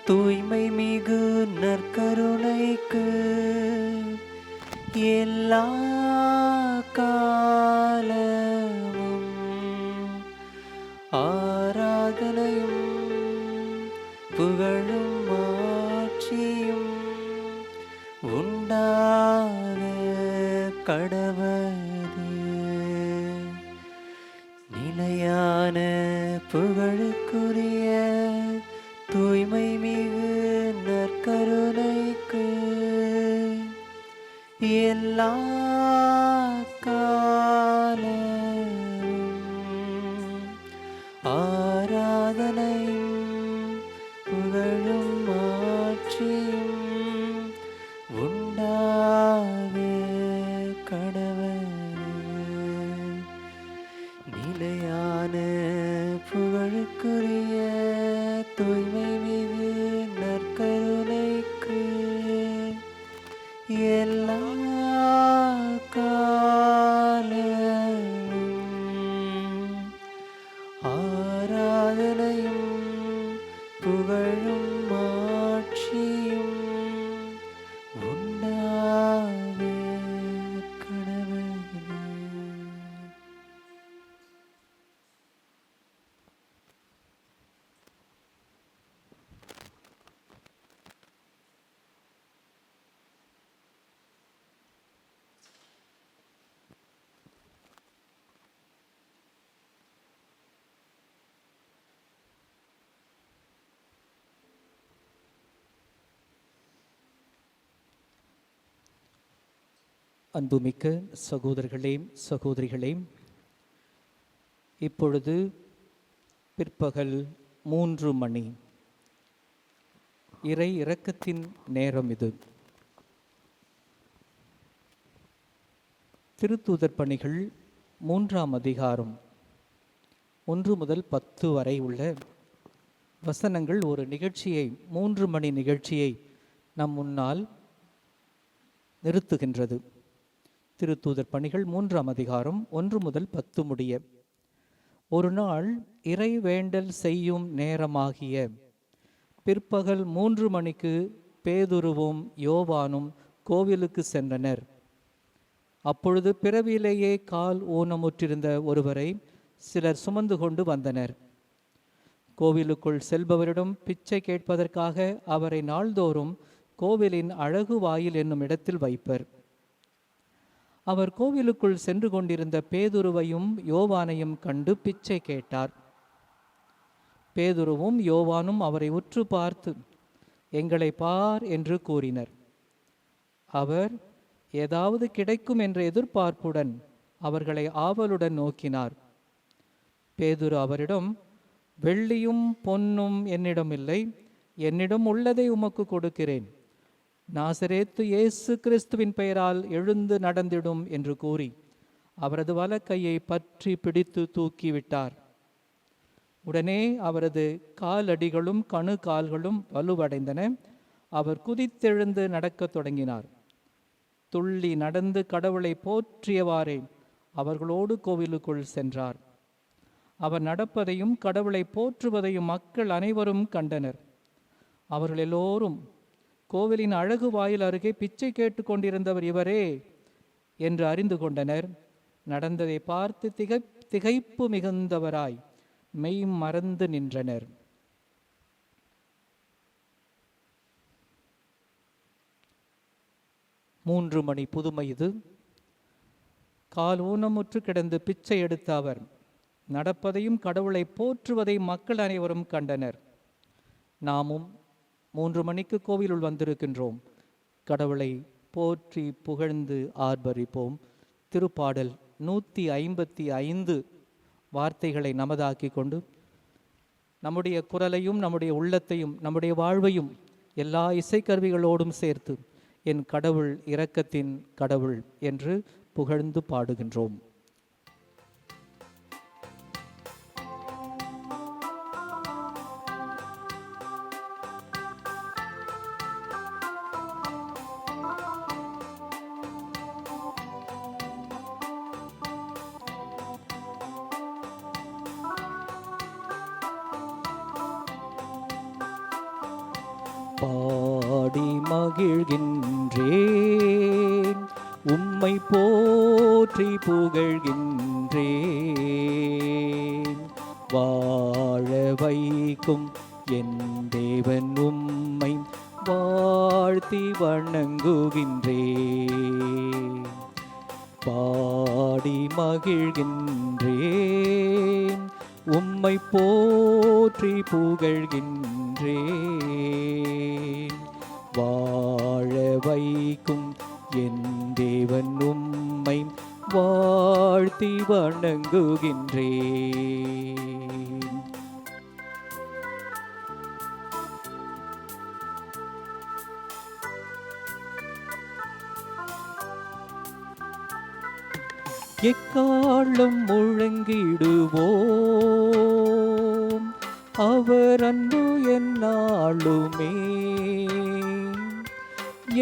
தூய்மை மிகு நற்கருணைக்கு எல்லா காலமும் ஆராதனையும் புகழும் மாட்சியும் உண்டாக கடவது. நிலையான புகழுக்குரிய தூய்மை மிகு நற்கருணைக்கு எல்லா காலமும் ஆராதனையும் புகழும் மாட்சியும் உண்டாக கடவது. நிலையான புகழுக்குரிய தூய்மை மிகு நற்கருணைக்கு எல்லா காலமும் ஆராதனையும் புகழும் மாட்சியும் உண்டாக கடவுளே. அன்புமிக்க சகோதரர்களே, சகோதரிகளே, இப்பொழுது பிற்பகல் 3 மணி. இறை இரக்கத்தின் நேரம் இது. திருத்தூதர் பணிகள் 3ஆம் அதிகாரம் 1 முதல் 10 வரை உள்ள வசனங்கள் ஒரு நிகழ்ச்சியை, 3 மணி நிகழ்ச்சியை நம் முன்னால் நிறுத்துகின்றது. திருத்தூதர் பணிகள் 3ஆம் அதிகாரம் 1 முதல் 10 முடிய. ஒரு நாள் இறை வேண்டல் செய்யும் நேரமாகிய பிற்பகல் 3 மணிக்கு பேதுருவும் யோவானும் கோவிலுக்கு சென்றனர். அப்பொழுது பிறவியிலேயே கால் ஊனமுற்றிருந்த ஒருவரை சிலர் சுமந்து கொண்டு வந்தனர். கோவிலுக்குள் செல்பவரிடம் பிச்சை கேட்பதற்காக அவரை நாள்தோறும் கோவிலின் அழகு வாயில் என்னும் இடத்தில் வைப்பர். அவர் கோவிலுக்குள் சென்று கொண்டிருந்த பேதுருவையும் யோவானையும் கண்டு பிச்சை கேட்டார். பேதுருவும் யோவானும் அவரை உற்று பார்த்து, எங்களை பார் என்று கூறினர். அவர் ஏதாவது கிடைக்கும் என்ற எதிர்பார்ப்புடன் அவர்களை ஆவலுடன் நோக்கினார். பேதுரு அவரிடம், வெள்ளியும் பொன்னும் என்னிடம் இல்லை, என்னிடம் உள்ளதை உமக்கு கொடுக்கிறேன். நாசரேத்து இயேசு கிறிஸ்துவின் பெயரால் எழுந்து நடந்திடும் என்று கூறி அவரது வலக்கையை பற்றி பிடித்து தூக்கிவிட்டார். உடனே அவரது காலடிகளும் கணு கால்களும் வலுவடைந்தன. அவர் குதித்தெழுந்து நடக்கத் தொடங்கினார். துள்ளி நடந்து கடவுளை போற்றியவாறே அவர்களோடு கோவிலுக்குள் சென்றார். அவர் நடப்பதையும் கடவுளை போற்றுவதையும் மக்கள் அனைவரும் கண்டனர். அவர்கள் எல்லோரும் கோவிலின் அழகு வாயில் அருகே பிச்சை கேட்டு கொண்டிருந்தவர் இவரே என்று அறிந்து கொண்டனர். நடந்ததை பார்த்து திகைப்பு மிகுந்தவராய் மெய் மறந்து நின்றனர். மூன்று மணி புதுமை இது. கால் ஊனமுற்று கிடந்து பிச்சை எடுத்த அவர் நடப்பதையும் கடவுளை போற்றுவதை மக்கள் அனைவரும் கண்டனர். நாமும் 3 மணிக்கு கோவிலுள் வந்திருக்கின்றோம். கடவுளை போற்றி புகழ்ந்து ஆர்ப்பரிப்போம். திருப்பாடல் 155 வார்த்தைகளை நமதாக்கி கொண்டு நம்முடைய குரலையும் நம்முடைய உள்ளத்தையும் நம்முடைய வாழ்வையும் எல்லா இசைக்கருவிகளோடும் சேர்த்து என் கடவுள் இரக்கத்தின் கடவுள் என்று புகழ்ந்து பாடுகின்றோம். பாடி மகிழ்கின்றேன், உம்மை போற்றி புகழ்கின்றேன். வாழ வைக்கும் என் தேவன் உம்மை வாழ்த்தி வணங்குகின்றேன். பாடி மகிழ்கின்றேன், உம்மை போற்றி புகழ்கின்றேன். வாழ வைக்கும் என் தேவன் உம்மை வாழ்த்தி வணங்குகின்றேன். எக்காலம் முழங்கிடுவோம், அவர் அன்பு எந்நாளுமே.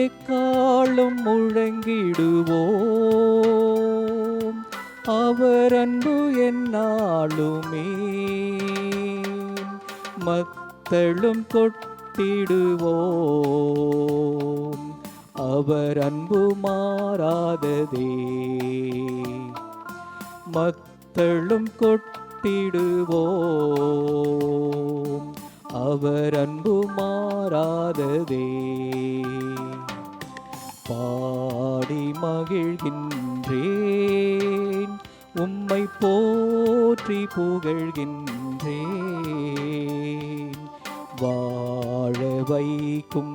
எக்காலம் முழங்கிடுவோம், அவர் அன்பு எந்நாளுமே. மத்தளும் கொட்டிடுவோம், அவர் அன்பு மாறாததே. மத்தளும் கொட்டிடுவோம், அவர் அன்பு மாறாததே. பாடி மகிழ்கின்றேன், உம்மை போற்றி புகழ்கின்றேன். வாழ வைக்கும்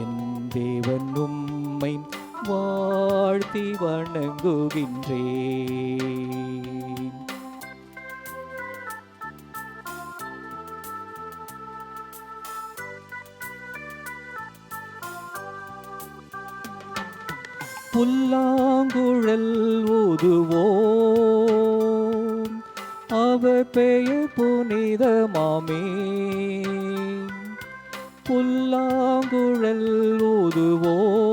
என் தேவன் உம்மை வாழ்த்தி வணங்குகின்றேன். புல்லாங்குழல் ஊதுவோம், அவர் பெயர் புனிதமாமே. புல்லாங்குழல் ஊதுவோம்,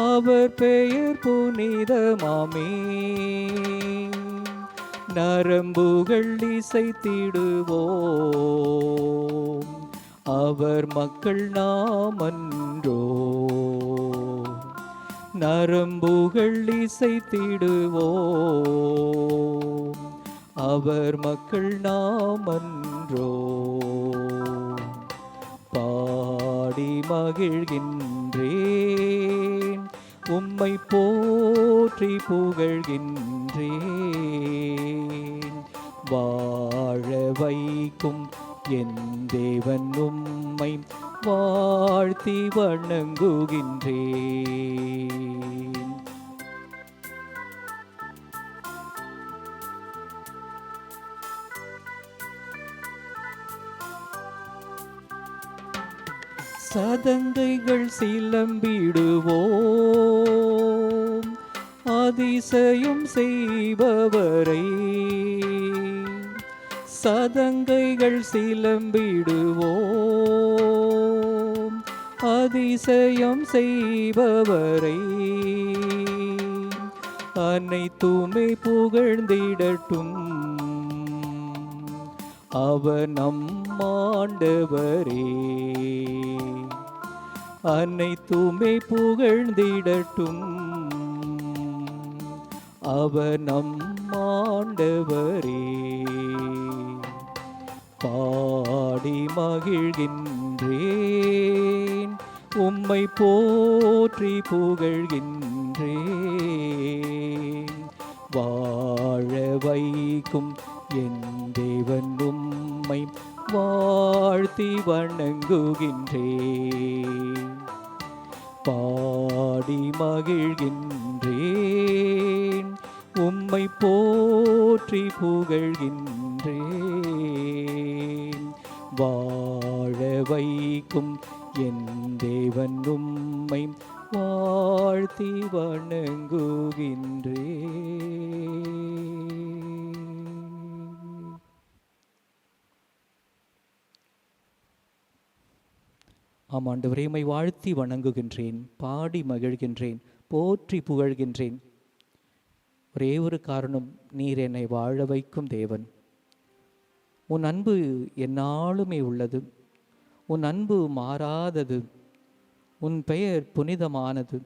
அவர் பெயர் புனிதமாமே. நரம்புகள் இசைத்திடுவோம், அவர் மக்கள் நாமன்றோ. நரம்புகள் இசைத்திடுவோம், அவர் மக்கள் நாமன்றோ. பாடி மகிழ்கின்றேன், உம்மை போற்றி புகழ்கின்றேன். வாழ வைக்கும் என் தேவன் உம்மை வாழ்த்தி வணங்குகின்றேன். சதங்கைகள் சிலம்பிடுவோம், அதிசயம் செய்பவரை. சதங்கைகள் சிலம்பிடுவோம், அதிசயம் செய்பவரை. அனைத்துமே புகழ்ந்திடட்டும், அவர் நம் ஆண்டவரே. அனைத்துமே புகழ்ந்திடட்டும், அவர் நம் ஆண்டவரே. பாடி மகிழ்கின்றேன், உம்மை போற்றி புகழ்கின்றேன். வாழ வைக்கும் என் தேவன் உம்மை வாழ்த்தி வணங்குகின்றேன். பாடி மகிழ்கின்றேன், உம்மை போற்றி புகழ்கின்றேன். வாழ வைக்கும் என் தேவன் உம்மை வாழ்த்தி வணங்குகின்றேன். ஆமாண்டவரே, உம்மை வாழ்த்தி வணங்குகின்றேன், பாடி மகிழ்கின்றேன், போற்றி புகழ்கின்றேன். ஒரே ஒரு காரணம், நீர் என்னை வாழ வைக்கும் தேவன். உன் அன்பு எந்நாளுமே உள்ளது. உன் அன்பு மாறாதது, உன் பெயர் புனிதமானது,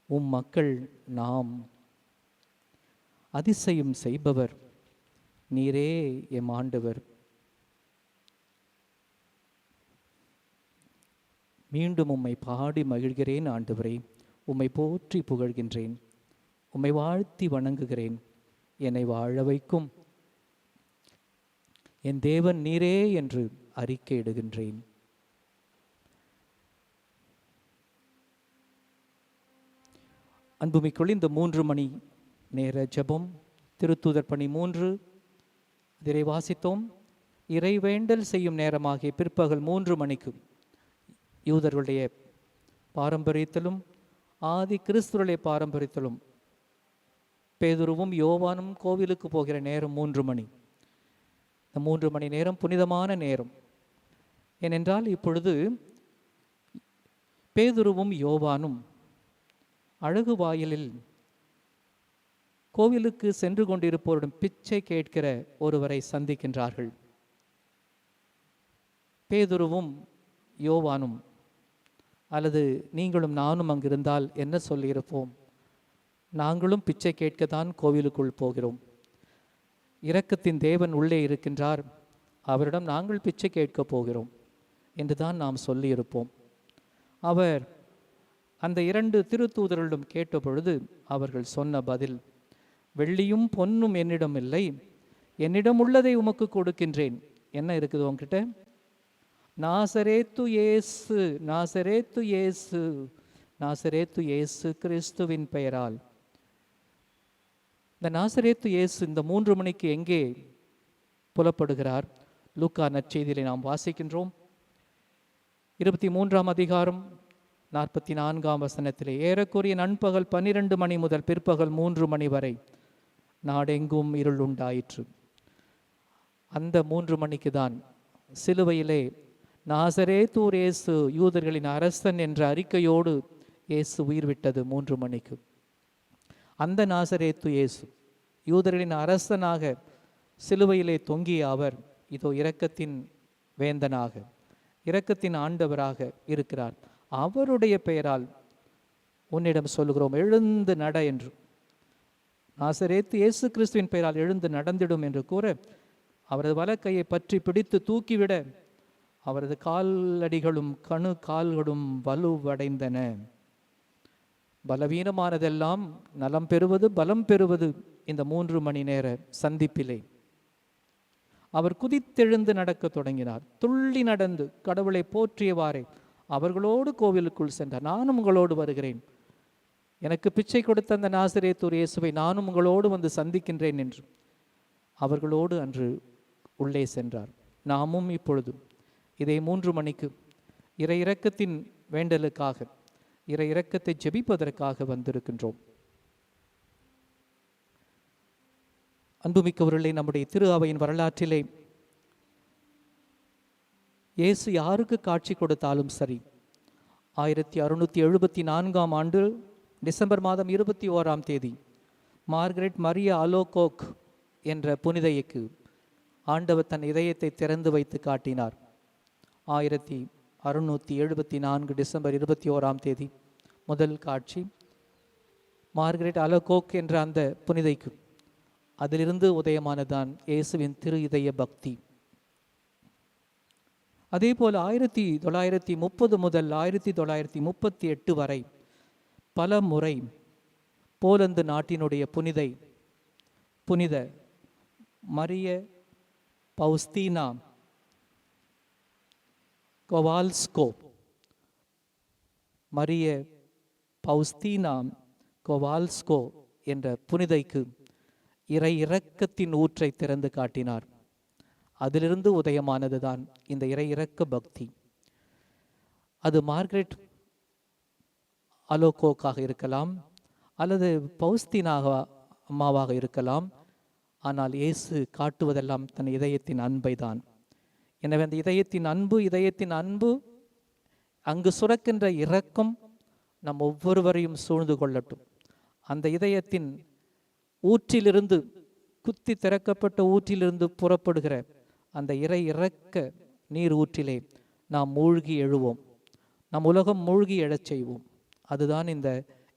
உம் மக்கள் நாம். அதிசயம் செய்பவர் நீரே எம் ஆண்டவர். மீண்டும் உம்மை பாடி மகிழ்கிறேன் ஆண்டவரே. உம்மை போற்றி புகழ்கின்றேன், உம்மை வாழ்த்தி வணங்குகிறேன். என்னை வாழ வைக்கும் என் தேவன் நீரே என்று அறிக்கையிடுகின்றேன். அன்புமிக்குள் இந்த 3 மணி நேர ஜெபம், திருத்தூதர் பணி 3 இதை வாசித்தோம். இறைவேண்டல் செய்யும் நேரமாகிய பிற்பகல் 3 மணிக்கு யூதர்களுடைய பாரம்பரியத்திலும் ஆதி கிறிஸ்துவருடைய பாரம்பரியத்திலும் பேதுருவும் யோவானும் கோவிலுக்கு போகிற நேரம் 3 மணி. இந்த 3 மணி நேரம் புனிதமான நேரம். ஏனென்றால் இப்பொழுது பேதுருவும் யோவானும் அழகு வாயிலில் கோவிலுக்கு சென்று கொண்டிருப்போருடன் பிச்சை கேட்கிற ஒருவரை சந்திக்கின்றார்கள். பேதுருவும் யோவானும், அல்லது நீங்களும் நானும் அங்கிருந்தால் என்ன சொல்லியிருப்போம்? நாங்களும் பிச்சை கேட்கத்தான் கோவிலுக்குள் போகிறோம். இரக்கத்தின் தேவன் உள்ளே இருக்கின்றார், அவரிடம் நாங்கள் பிச்சை கேட்கப் போகிறோம் என்று தான் நாம் சொல்லியிருப்போம். அவர் அந்த 2 திருத்தூதர்களிடம் கேட்ட பொழுது அவர்கள் சொன்ன பதில், வெள்ளியும் பொன்னும் என்னிடம் இல்லை, என்னிடம் உள்ளதை உமக்கு கொடுக்கின்றேன். என்ன இருக்குது உங்ககிட்ட? நாசரேத்து இயேசு, நாசரேத்து இயேசு, நாசரேத்து இயேசு கிறிஸ்துவின் பெயரால். இந்த நாசரேத்து இயேசு இந்த 3 மணிக்கு எங்கே புலப்படுகிறார்? லூக்கா நற்செய்தியிலே நாம் வாசிக்கின்றோம். 23ஆம் அதிகாரம் 44ஆம் வசனத்திலே, ஏறக்குறைய நண்பகல் 12 மணி முதல் பிற்பகல் 3 மணி வரை நாடெங்கும் இருள் உண்டாயிற்று. அந்த 3 மணிக்கு தான் சிலுவையிலே நாசரேத்தூர் இயேசு யூதர்களின் அரசன் என்ற அறிக்கையோடு இயேசு உயிர் விட்டது 3 மணிக்கு. அந்த நாசரேத்து இயேசு யூதர்களின் அரசனாக சிலுவையிலே தொங்கிய அவர் இதோ இரக்கத்தின் வேந்தனாக, இரக்கத்தின் ஆண்டவராக இருக்கிறார். அவருடைய பெயரால் உன்னிடம் சொல்லுகிறோம், எழுந்து நட என்று. நாசரேத்து இயேசு கிறிஸ்துவின் பெயரால் எழுந்து நடந்திடும் என்று கூற, அவரது வலக்கையை பற்றி பிடித்து தூக்கிவிட அவரது காலடிகளும் கால்களும் வலுவடைந்தன. பலவீனமானதெல்லாம் நலம் பெறுவது, பலம் பெறுவது இந்த 3 மணி நேர சந்திப்பிலே. அவர் குதித்தெழுந்து நடக்க தொடங்கினார். துள்ளி நடந்து கடவுளை போற்றியவாறே அவர்களோடு கோவிலுக்குள் சென்றார். நானும் உங்களோடு வருகிறேன், எனக்கு பிச்சை கொடுத்த அந்த நாசரேத்தூர் இயேசுவை நானும் உங்களோடு வந்து சந்திக்கின்றேன் என்று அவர்களோடு அன்று உள்ளே சென்றார். நாமும் இப்பொழுது இதே 3 மணிக்கு இறை இரக்கத்தின் வேண்டலுக்காக, இறை இரக்கத்தை ஜெபிப்பதற்காக வந்திருக்கின்றோம். அன்புமிக்கவர்களே, நம்முடைய திரு அவையின் வரலாற்றிலே இயேசு யாருக்கு காட்சி கொடுத்தாலும் சரி, 1674ஆம் ஆண்டு டிசம்பர் மாதம் 21ஆம் தேதி மார்கரெட் மரியா அலோகோக் என்ற புனிதைக்கு ஆண்டவர் தன் இதயத்தை திறந்து வைத்து காட்டினார். 1674 டிசம்பர் 21ஆம் தேதி முதல் காட்சி மார்கரெட் அலோகோக் என்ற அந்த புனிதைக்கு. அதிலிருந்து உதயமானதான் இயேசுவின் திரு இதய பக்தி. அதே போல் 1930 முதல் 1938 வரை பல முறை போலந்து நாட்டினுடைய புனித மரிய பவுஸ்தீனா கோவால்ஸ்கோ, மரிய பவுஸ்தீனா கோவால்ஸ்கோ என்ற புனிதைக்கு இறை இரக்கத்தின் ஊற்றை திறந்து காட்டினார். அதிலிருந்து உதயமானதுதான் இந்த இறை இரக்க பக்தி. அது மார்கரெட் அலோகோக்காக இருக்கலாம், அல்லது பவுஸ்தீனாக அம்மாவாக இருக்கலாம். ஆனால் இயேசு காட்டுவதெல்லாம் தன் இதயத்தின் அன்பை தான். எனவே அந்த இதயத்தின் அன்பு அங்கு சுரக்கின்ற இரக்கம் நம் ஒவ்வொருவரையும் சூழ்ந்து கொள்ளட்டும். அந்த இதயத்தின் ஊற்றிலிருந்து, குத்தி திறக்கப்பட்ட ஊற்றிலிருந்து புறப்படுகிற அந்த இறை இரக்க நீர் ஊற்றிலே நாம் மூழ்கி எழுவோம். நம் உலகம் மூழ்கி எழச் செய்வோம். அதுதான் இந்த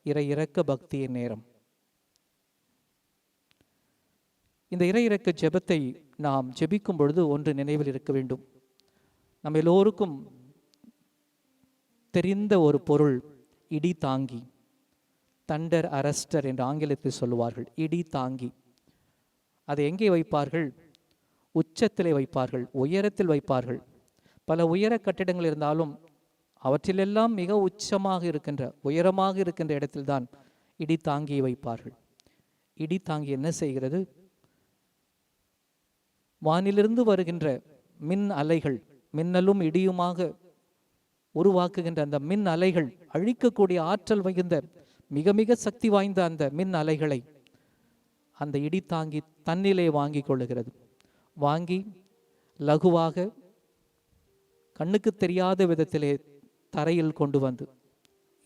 இறை இரக்க பக்தியின் நேரம். இந்த இறை இரக்க ஜெபத்தை நாம் ஜெபிக்கும் பொழுது ஒன்று நினைவில் இருக்க வேண்டும். நம்ம எல்லோருக்கும் தெரிந்த ஒரு பொருள் இடி தாங்கி, தண்டர் அரஸ்டர் என்று ஆங்கிலத்தில் சொல்லுவார்கள். இடி தாங்கி அதை எங்கே வைப்பார்கள்? உச்சத்திலே வைப்பார்கள், உயரத்தில் வைப்பார்கள். பல உயர கட்டிடங்கள் இருந்தாலும் அவற்றிலெல்லாம் மிக உச்சமாக இருக்கின்ற, உயரமாக இருக்கின்ற இடத்தில்தான் இடி தாங்கியை வைப்பார்கள். இடி தாங்கி என்ன செய்கிறது? வானிலிருந்து வருகின்ற மின் அலைகள், மின்னலும் இடியுமாக உருவாக்குகின்ற அந்த மின் அலைகள், அழிக்கக்கூடிய ஆற்றல் மிகுந்த மிக மிக சக்தி வாய்ந்த அந்த மின் அலைகளை அந்த இடி தாங்கி தன்னிலே வாங்கி கொள்ளுகிறது. வாங்கி லகுவாக கண்ணுக்கு தெரியாத விதத்திலே தரையில் கொண்டு வந்து,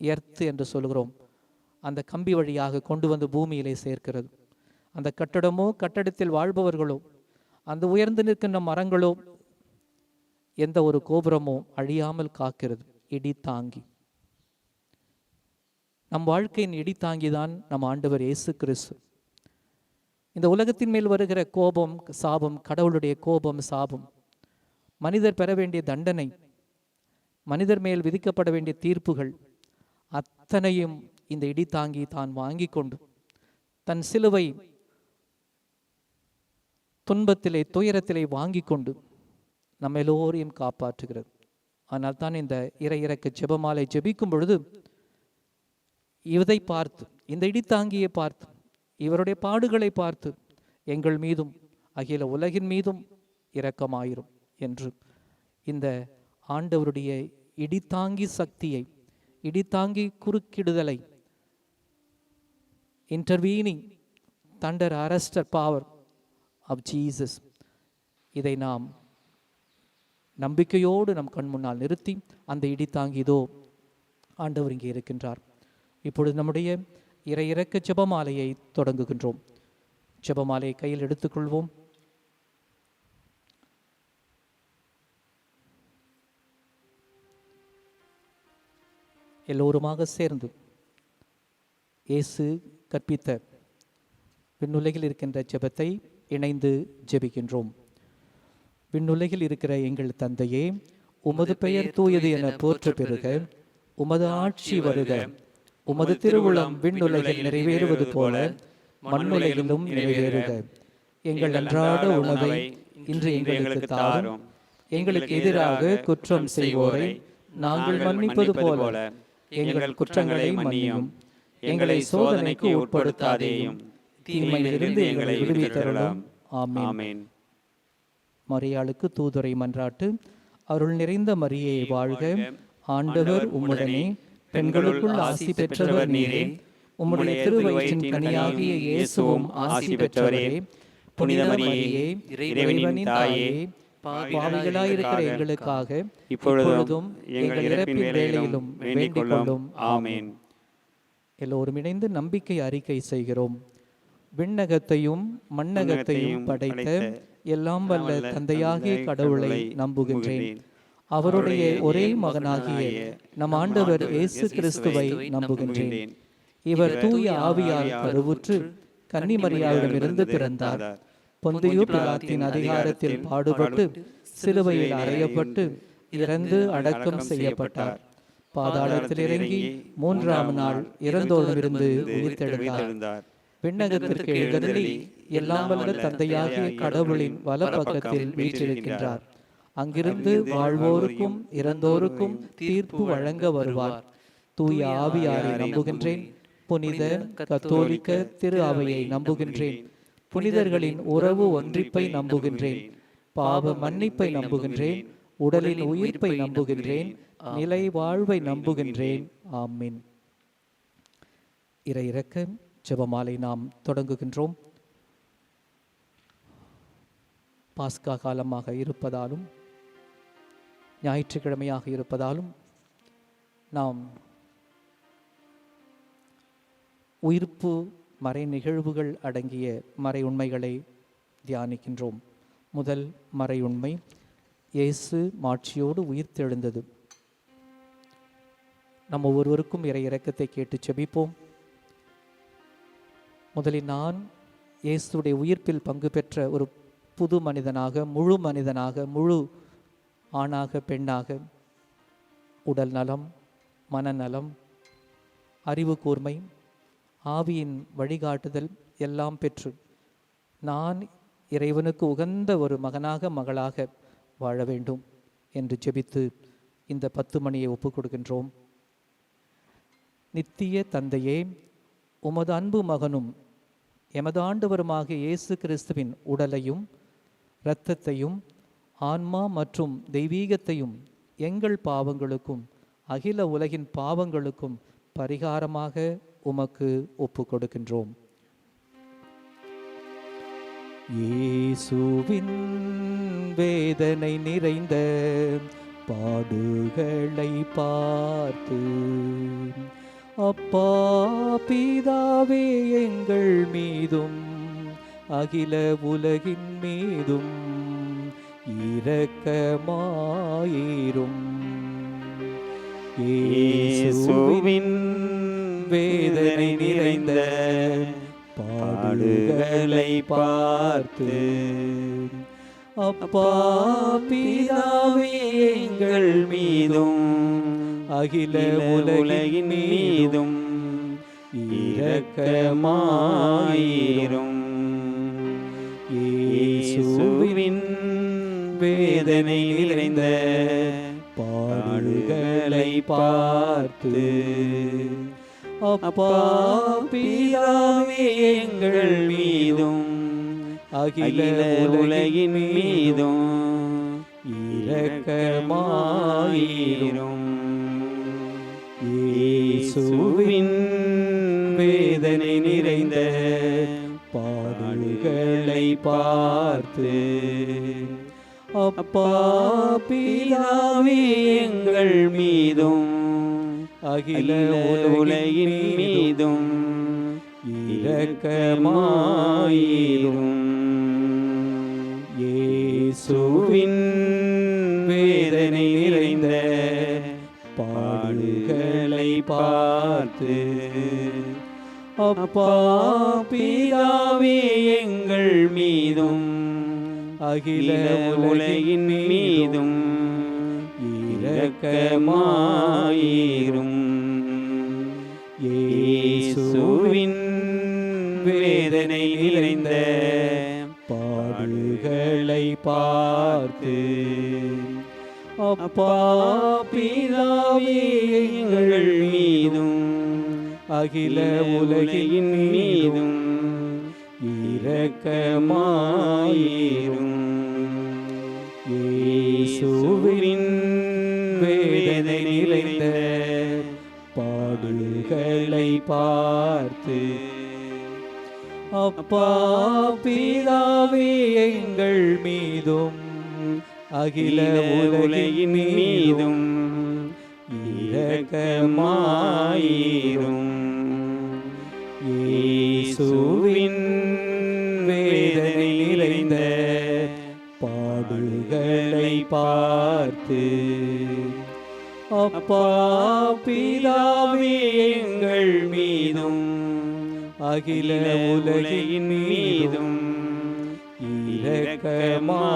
எர்த் என்று சொல்கிறோம், அந்த கம்பி வழியாக கொண்டு வந்து பூமியிலே சேர்க்கிறது. அந்த கட்டடமோ கட்டடத்தில் வாழ்பவர்களோ அந்த உயர்ந்து நிற்கின்ற மரங்களோ எந்த ஒரு கோபுரமோ அழியாமல் காக்கிறது. இடி தாங்கி. நம் வாழ்க்கையின் இடி தாங்கிதான் நம் ஆண்டவர் இயேசு கிறிஸ்து. இந்த உலகத்தின் மேல் வருகிற கோபம், சாபம், கடவுளுடைய கோபம், சாபம், மனிதர் பெற வேண்டிய தண்டனை, மனிதர் மேல் விதிக்கப்பட வேண்டிய தீர்ப்புகள் அத்தனையும் இந்த இடி தாங்கி தான் வாங்கி கொண்டு தன் சிலுவை துன்பத்திலே, துயரத்திலே வாங்கி கொண்டு நம்ம எல்லோரையும் காப்பாற்றுகிறது. ஆனால் தான் இந்த இறை இறக்க ஜெபமாலை ஜெபிக்கும் பொழுது இதை பார்த்து, இந்த இடித்தாங்கியை பார்த்து, இவருடைய பாடுகளை பார்த்து எங்கள் மீதும் அகில உலகின் மீதும் இரக்கமாயிரும் என்று இந்த ஆண்டவருடைய இடித்தாங்கி சக்தியை, இடித்தாங்கி குறுக்கிடுதலை, intervening thunder arrester power of Jesus, இதை நாம் நம்பிக்கையோடு நம் கண் முன்னால் நிறுத்தி அந்த இடித்தாங்கி இதோ ஆண்டவர் இங்கே இருக்கின்றார். இப்பொழுது நம்முடைய இறை இறக்க ஜெபமாலையை தொடங்குகின்றோம். ஜெபமாலையை கையில் எடுத்துக்கொள்வோம். எல்லோருமாக சேர்ந்து இயேசு கற்பித்த விண்ணுலகில் இருக்கின்ற ஜெபத்தை இணைந்து ஜெபிக்கின்றோம். விண்ணுலகில் இருக்கிற எங்கள் தந்தையே, உமது பெயர் தூயது என போற்ற பெறுக. உமது ஆட்சி வருக. உமது திருவுளம் விண்ணுலகில் நிறைவேறுவது போல மண்ணுலகிலும் நிறைவேறுக. எங்கள் அன்றாட உணவை இன்று எங்களுக்கு தாரும். எங்களுக்கு எதிராக குற்றம் செய்வோரை நாங்கள் மன்னிப்பது போல எங்கள் குற்றங்களை மன்னியும். எங்களை சோதனைக்கு உட்படுத்தாதேயும், தீமையிலிருந்து எங்களை விடுவித்தருளும். ஆமென். மரியாளுக்கு தூதுரை மன்றாட்டு. அருள் நிறைந்த மரியே வாழ்க, ஆண்டவர் உம்முடனே, பெண்களுக்குள் ஆசி பெற்றவர் நீரே. உம்முடைய திருவயிற்றின் கனியாகிய இயேசுவும் ஆசி பெற்றவரே. புனித மரியே, இறைவனின் தாயே, பாவிகளாயிருக்கிற எங்களுக்காக இப்பொழுதும் எங்கள் இறப்பின் வேளையிலும் வேண்டிக் கொள்ளும். ஆமென். எல்லோரும் இணைந்து நம்பிக்கை அறிக்கை செய்கிறோம். விண்ணகத்தையும் மண்ணகத்தையும் படைத்த எல்லாம் வல்ல தந்தையாகிய கடவுளை நம்புகின்றேன். அவருடைய ஒரே மகனாகிய நம் ஆண்டவர் இயேசு கிறிஸ்துவை நம்புகின்றேன். இவர் தூய ஆவியால் கருவுற்று கன்னிமரியாவிடமிருந்து பிறந்தார். பொந்தியு பிலாத்தின் அதிகாரத்தில் பாடுபட்டு சிலுவையில் அறையப்பட்டு இறந்து அடக்கம் செய்யப்பட்டார். பாதாளத்தில் இறங்கி மூன்றாம் நாள் இறந்தோரிலிருந்து உயிர்த்தெழுந்தார். விண்ணகத்திற்கு எழுந்தருளி எல்லாம் வல்ல தந்தையாகிய கடவுளின் வல பக்கத்தில் வீற்றிருக்கின்றார். அங்கிருந்து வாழ்வோருக்கும் இறந்தோருக்கும் தீர்ப்பு வழங்க வருவார். தூய ஆவியாரை நம்புகின்றேன். புனித கத்தோலிக்க திரு அவையை நம்புகின்றேன். புனிதர்களின் உறவு ஒன்றிப்பை நம்புகின்றேன். பாவ மன்னிப்பை நம்புகின்றேன். உடலின் உயிர்ப்பை நம்புகின்றேன். நிலை வாழ்வை நம்புகின்றேன். ஆமென். இறை இறக்க ஜெபமாலை நாம் தொடங்குகின்றோம். பாஸ்கா காலமாக இருப்பதாலும் ஞாயிற்றுக்கிழமையாக இருப்பதாலும் நாம் உயிர்ப்பு மறை நிகழ்வுகள் அடங்கிய மறை உண்மைகளை தியானிக்கின்றோம். முதல் மறை உண்மை, இயேசு மாட்சியோடு உயிர்த்தெழுந்தது. நம்ம ஒவ்வொருவருக்கும் இறை இரக்கத்தை கேட்டு செபிப்போம். முதலில் நான் இயேசுடைய உயிர்ப்பில் பங்கு பெற்ற ஒரு புது மனிதனாக, முழு மனிதனாக, முழு ஆணாக, பெண்ணாக, உடல் நலம், மனநலம், அறிவு கூர்மை, ஆவியின் வழிகாட்டுதல் எல்லாம் பெற்று நான் இறைவனுக்கு உகந்த ஒரு மகனாக, மகளாக வாழ வேண்டும் என்று ஜெபித்து இந்த 10 மணியை ஒப்புக் கொடுக்கின்றோம். நித்திய தந்தையே, உமது அன்பு மகனும் எமது ஆண்டவருமாகிய இயேசு கிறிஸ்துவின் உடலையும் இரத்தத்தையும் ஆன்மா மற்றும் தெய்வீகத்தையும் எங்கள் பாவங்களுக்கும் அகில உலகின் பாவங்களுக்கும் பரிகாரமாக உமக்கு ஒப்புக் கொடுக்கின்றோம். இயேசுவின் வேதனை நிறைந்த பாடுகளை பார்த்து அப்பா பிதாவே எங்கள் மீதும் அகில உலகின் மீதும் இரக்கமாயிரும். இயேசுவின் வேதனை நிறைந்த பாடுகளை பார்த்து அப்பா பிதாவே எங்கள் மீதும் அகில உலகின் மீதும் இரக்கமாயிரும். இயேசுவின் வேதனை நிறைந்த பாடுகளை பார்த்து அப்பா பிதாவே எங்கள் மீதும் அகில உலகின் மீதும் இரக்கமாயிரும். இயேசுவின் வேதனை நிறைந்த பாடுகளை பார்த்து அப்பா பிதாவே எங்கள் மீதும் அகில உலகின் மீதும் இரக்கமாயிரும். இயேசுவின் வேதனை நிறைந்த பாடுகளை பார்த்து அப்பா பிதாவே எங்கள் மீதும் அகில உலகின் மீதும் இரக்கமாயிரும். இயேசுவின் வேதனை நிறைந்த பாடுகளை பார்த்து அப்பா பிதாவே எங்கள் மீதும் அகில உலகின் மீதும் இரக்கமாயிரும். இயேசுவின் வேதனை நிறைந்த பாடுகளை பார்த்து அப்பா பிதாவே எங்கள் மீதும் அகில உலகின் மீதும் இரக்கமாயிரும். இயேசுவின் வேதனை நிறைந்த பாடுகளை பார்த்து அப்பா பிதாவே எங்கள் மீதும் அகில உலகின் மீதும் இரக்கமாயிரும்.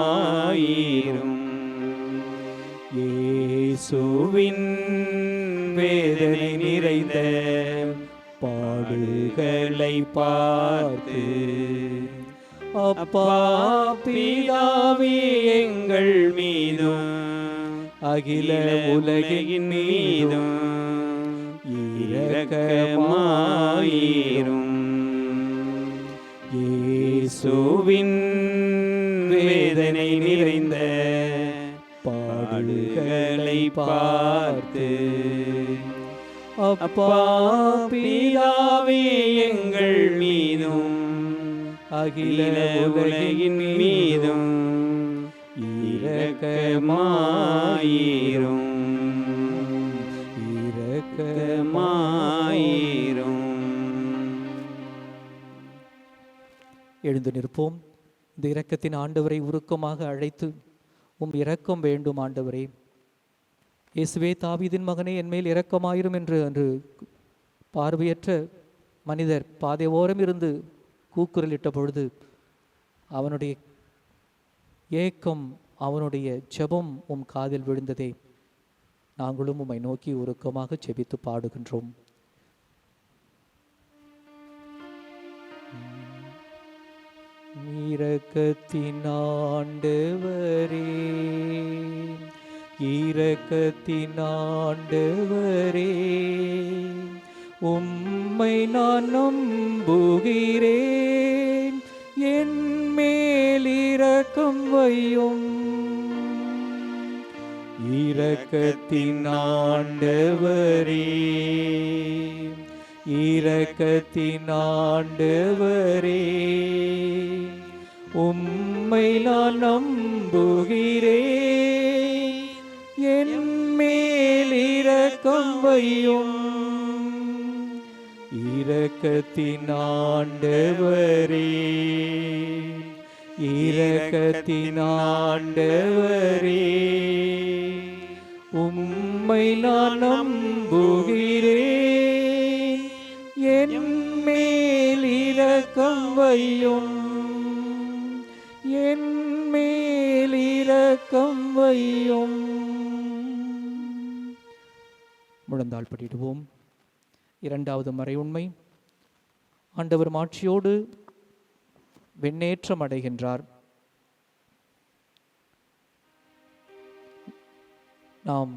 இயேசுவின் வேதனை நிறைந்த பாடுகளை பார்த்து அப்பா பிதாவே எங்கள் மீதும் அகில உலகின் மீதும் இரக்கமாயிரும். இயேசுவின் வேதனை நிறைந்த பாடுகளை பார்த்து அப்பா பிதாவே எங்கள் மீதும் அகில உலகின் மீதும் இரக்கமாயிரும். இரக்கமாயிரும். எழுந்து நிற்போம். இந்த இரக்கத்தின் ஆண்டவரை உருக்கமாக அழைத்து இரக்கம் வேண்டும் ஆண்டவரே. இயேசுவே, தாவீதின் மகனே, என்மேல் இரக்கமாயிரும் என்று அன்று பார்வையற்ற மனிதர் பாதை ஓரம் இருந்து கூக்குரலிட்ட பொழுது அவனுடைய ஏக்கம், அவனுடைய ஜெபம் காதில் விழுந்ததே. நாங்களும் உம்மை நோக்கி உருக்கமாக ஜெபித்து பாடுகின்றோம். இரக்கத்தின் ஆண்டவரே, இரக்கத்தின் ஆண்டவரே, உம்மை நான் நம்புகிறேன், என் மேல் இரக்கம் வையும். இரக்கத்தின் ஆண்டவரே, இரக்கத்தின் ஆண்டவரே, உம்மை நான் நம்புகிறேன், என் மேல் இரக்கம் வையும். இரக்கத்தின் ஆண்டவரே, இரக்கத்தின் ஆண்டவரே, உம்மை நான் நம்புகிறேன், என் மேல் இரக்கம் வையும், என் மேல் இரக்கம் வையும். முழந்தாள் படிடுவோம். இரண்டாவது மறையுண்மை. ஆண்டவர் மாட்சியோடு விண்ணேற்றம் அடைகின்றார். நாம்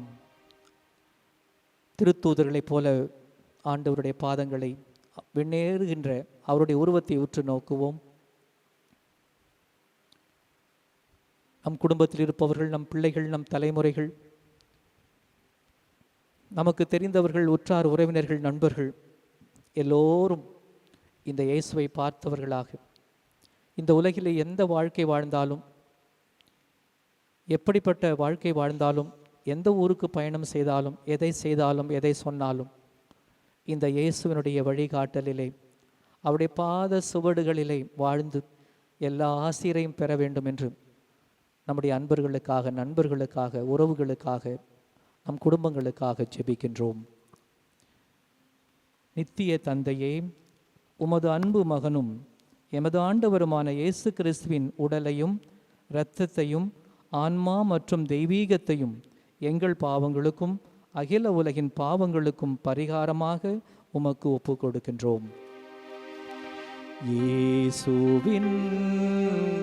திருத்தூதர்களைப் போல ஆண்டவருடைய பாதங்களை, விண்ணேறுகின்ற அவருடைய உருவத்தை உற்று நோக்குவோம். நம் குடும்பத்தில் இருப்பவர்கள், நம் பிள்ளைகள், நம் தலைமுறைகள், நமக்கு தெரிந்தவர்கள், உற்றார் உறவினர்கள், நண்பர்கள் எல்லோரும் இந்த இயேசுவை பார்த்தவர்களாக, இந்த உலகில் எந்த வாழ்க்கை வாழ்ந்தாலும், எப்படிப்பட்ட வாழ்க்கை வாழ்ந்தாலும், எந்த ஊருக்கு பயணம் செய்தாலும், எதை செய்தாலும், எதை சொன்னாலும், இந்த இயேசுவினுடைய வழிகாட்டலிலே, அவருடைய பாத சுவடுகளிலே வாழ்ந்து எல்லா ஆசிரியரையும் பெற வேண்டும் என்று நம்முடைய அன்பர்களுக்காக, நண்பர்களுக்காக, உறவுகளுக்காக, நம் குடும்பங்களுக்காக ஜெபிக்கின்றோம். நித்திய தந்தையே, உமது அன்பு மகனும் எமது ஆண்டவருமான இயேசு கிறிஸ்துவின் உடலையும் இரத்தத்தையும் ஆன்மா மற்றும் தெய்வீகத்தையும் எங்கள் பாவங்களுக்கும் அகில உலகின் பாவங்களுக்கும் பரிகாரமாக உமக்கு ஒப்பு கொடுக்கின்றோம். இயேசுவின்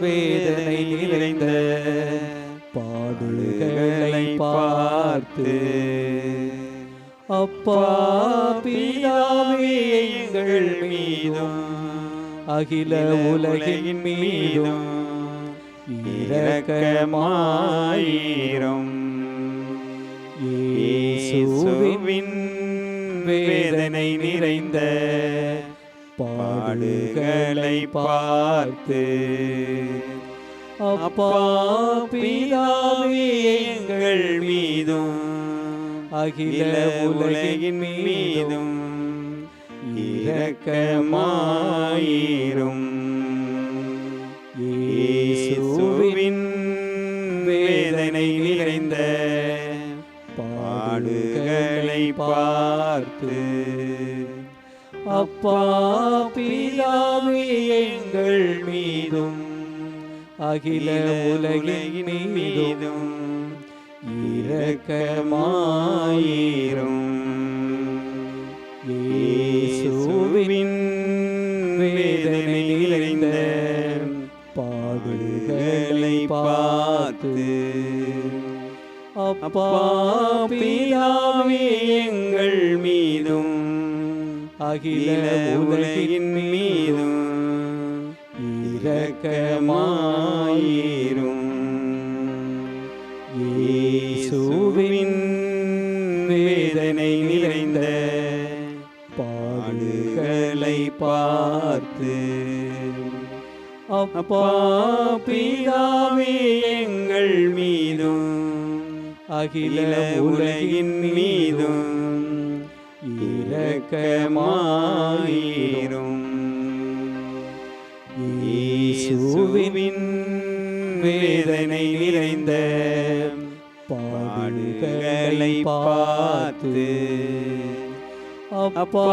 வேதனை நிறைந்த பாடுகளை பார்த்து அப்பா பிதாவே எங்கள் மீதும் அகில உலகின் மீதும் இரக்கமாயிரும். இயேசுவின் வேதனை நிறைந்த பாடுகளை பார்த்து அப்பா பிதாவே எங்கள் மீதும் அகில உலகின் மீதும் இரக்கமாயிரும். இயேசுவின் வேதனை நிறைந்த பாடுகளை பார்த்து அப்பா பிதாவே எங்கள் மீதும் அகில உலகின் மீதும் இரக்கமாயிரும். இயேசுவின் வேதனை நிறைந்த பாடுகளை பார்த்து அப்பா பிதாவே எங்கள் மீதும் அகில உலகின் மீதும் இரக்கமாயிரும். இயேசுவின் வேதனை நிறைந்த பாடுகளை பார்த்து அப்பா பிதாவே எங்கள் மீதும் அகில உலகின் மீதும் இரக்கமாயிரும். இயேசுவின் வேதனை நிறைந்த பாடுகளை பார்த்து அப்பா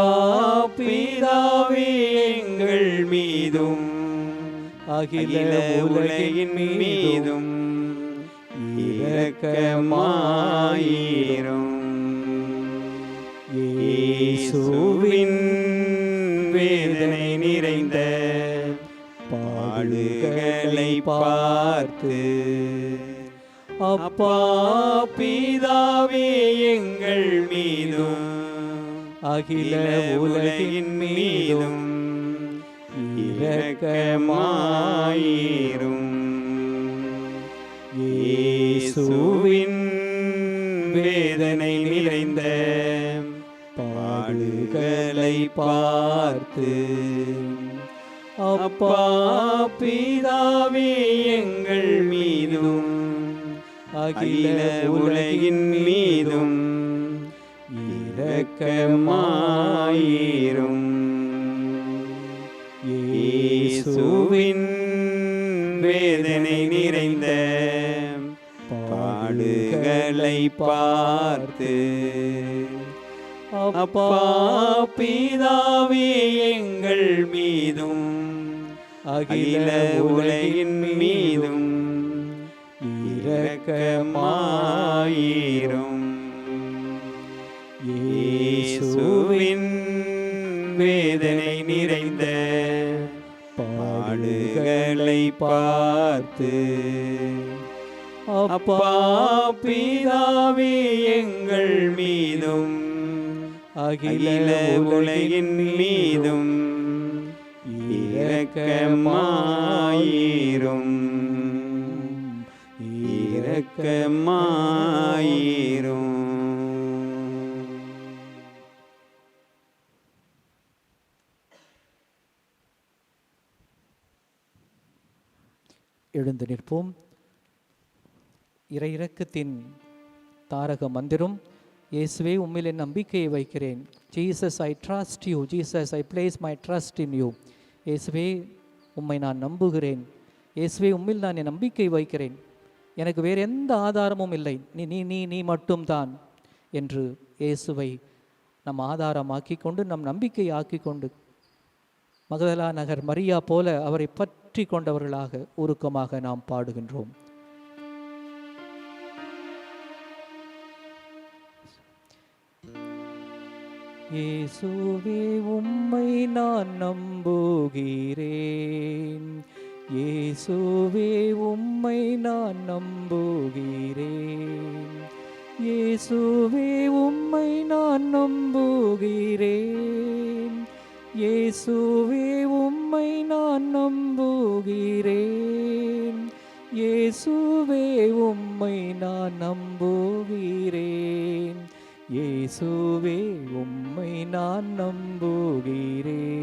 பிதாவே எங்கள் மீதும் அகில உலகின் மீதும் இரக்கமாயிரும். இயேசுவின் வேதனை நிறைந்த பாடுகளை பார்த்து அப்பா பிதாவே எங்கள் மீதும் அகில உலகின் மீதும் இரக்கமாயிரும். இயேசுவின் வேதனை நிறைந்த பாடுகளை பார்த்து அப்பா பிதாவே எங்கள் மீதும் அகில உலகின் மீதும் இரக்கமாயிரும். இயேசுவின் வேதனை நிறைந்த பாடுகளை பார்த்து அப்பா பிதாவே எங்கள் மீதும் அகில உலகின் மீதும் இரக்கமாயிரும். இயேசுவின் வேதனை நிறைந்த பாடுகளை பார்த்து அப்பா பிதாவே எங்கள் மீதும் அகில உலகின் மீதும் இரக்கமாயிரும். இரக்கமாயிரும். எழுந்து நிற்போம். இறை இரக்கத்தின் தாரக மந்திரம். இயேசுவே உம்மில் என் நம்பிக்கையை வைக்கிறேன். Jesus I trust you. Jesus I place my trust in you. இயேசுவே உம்மை நான் நம்புகிறேன். இயேசுவே உம்மில் நான் என் நம்பிக்கை வைக்கிறேன். எனக்கு வேறு எந்த ஆதாரமும் இல்லை. நீ நீ நீ நீ மட்டும்தான் என்று இயேசுவை நம் ஆதாரமாக்கி கொண்டு நம் நம்பிக்கை ஆக்கி கொண்டு மகதலா நகர் மரியா போல அவரை பற்றி கொண்டவர்களாக உருக்கமாக நாம் பாடுகின்றோம். இயேசுவே உம்மை நான் நம்புகிறேன். இயேசுவே உம்மை நான் நம்புகிறேன். இயேசுவே உம்மை நான் நம்புகிறேன். இயேசுவே உம்மை நான் நம்புகிறேன். இயேசுவே உம்மை நான் நம்புகிறேன். இயேசுவே உம்மை நான் நம்புகிறேன்.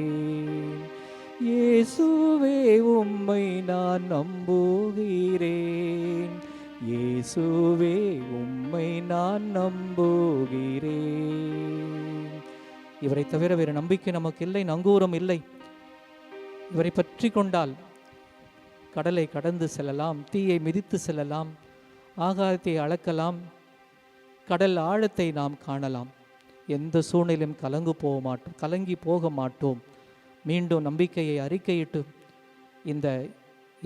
இயேசுவே உம்மை நான் நம்புகிறேன். இயேசுவே உம்மை நான் நம்புகிறேன். இவரை தவிர வேறு நம்பிக்கை நமக்கு இல்லை, நங்கூரம் இல்லை. இவரை பற்றி கொண்டால் கடலை கடந்து செல்லலாம், தீயை மிதித்து செல்லலாம், ஆகாயத்தை அளக்கலாம், கடல் ஆழத்தை நாம் காணலாம். எந்த சூழ்நிலையும் கலங்கி போக மாட்டோம். மீண்டும் நம்பிக்கையை அறிக்கையிட்டு இந்த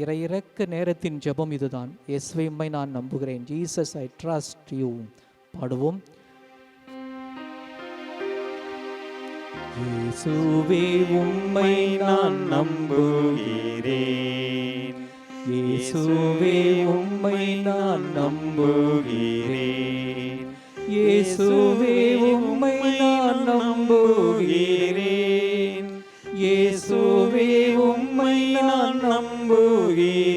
இறையிறக்க நேரத்தின் ஜெபம் இதுதான். இயேசுவே உம்மை நான் நம்புகிறேன். Jesus I trust you. பாடுவோம். இயேசுவே உம்மை நான் நம்புகிறேன். இயேசுவே உம்மை நான் நம்புகிறேன். இயேசுவே உம்மை நான் நம்புகிறேன். இயேசுவே உம்மை நான் நம்புகிறேன்.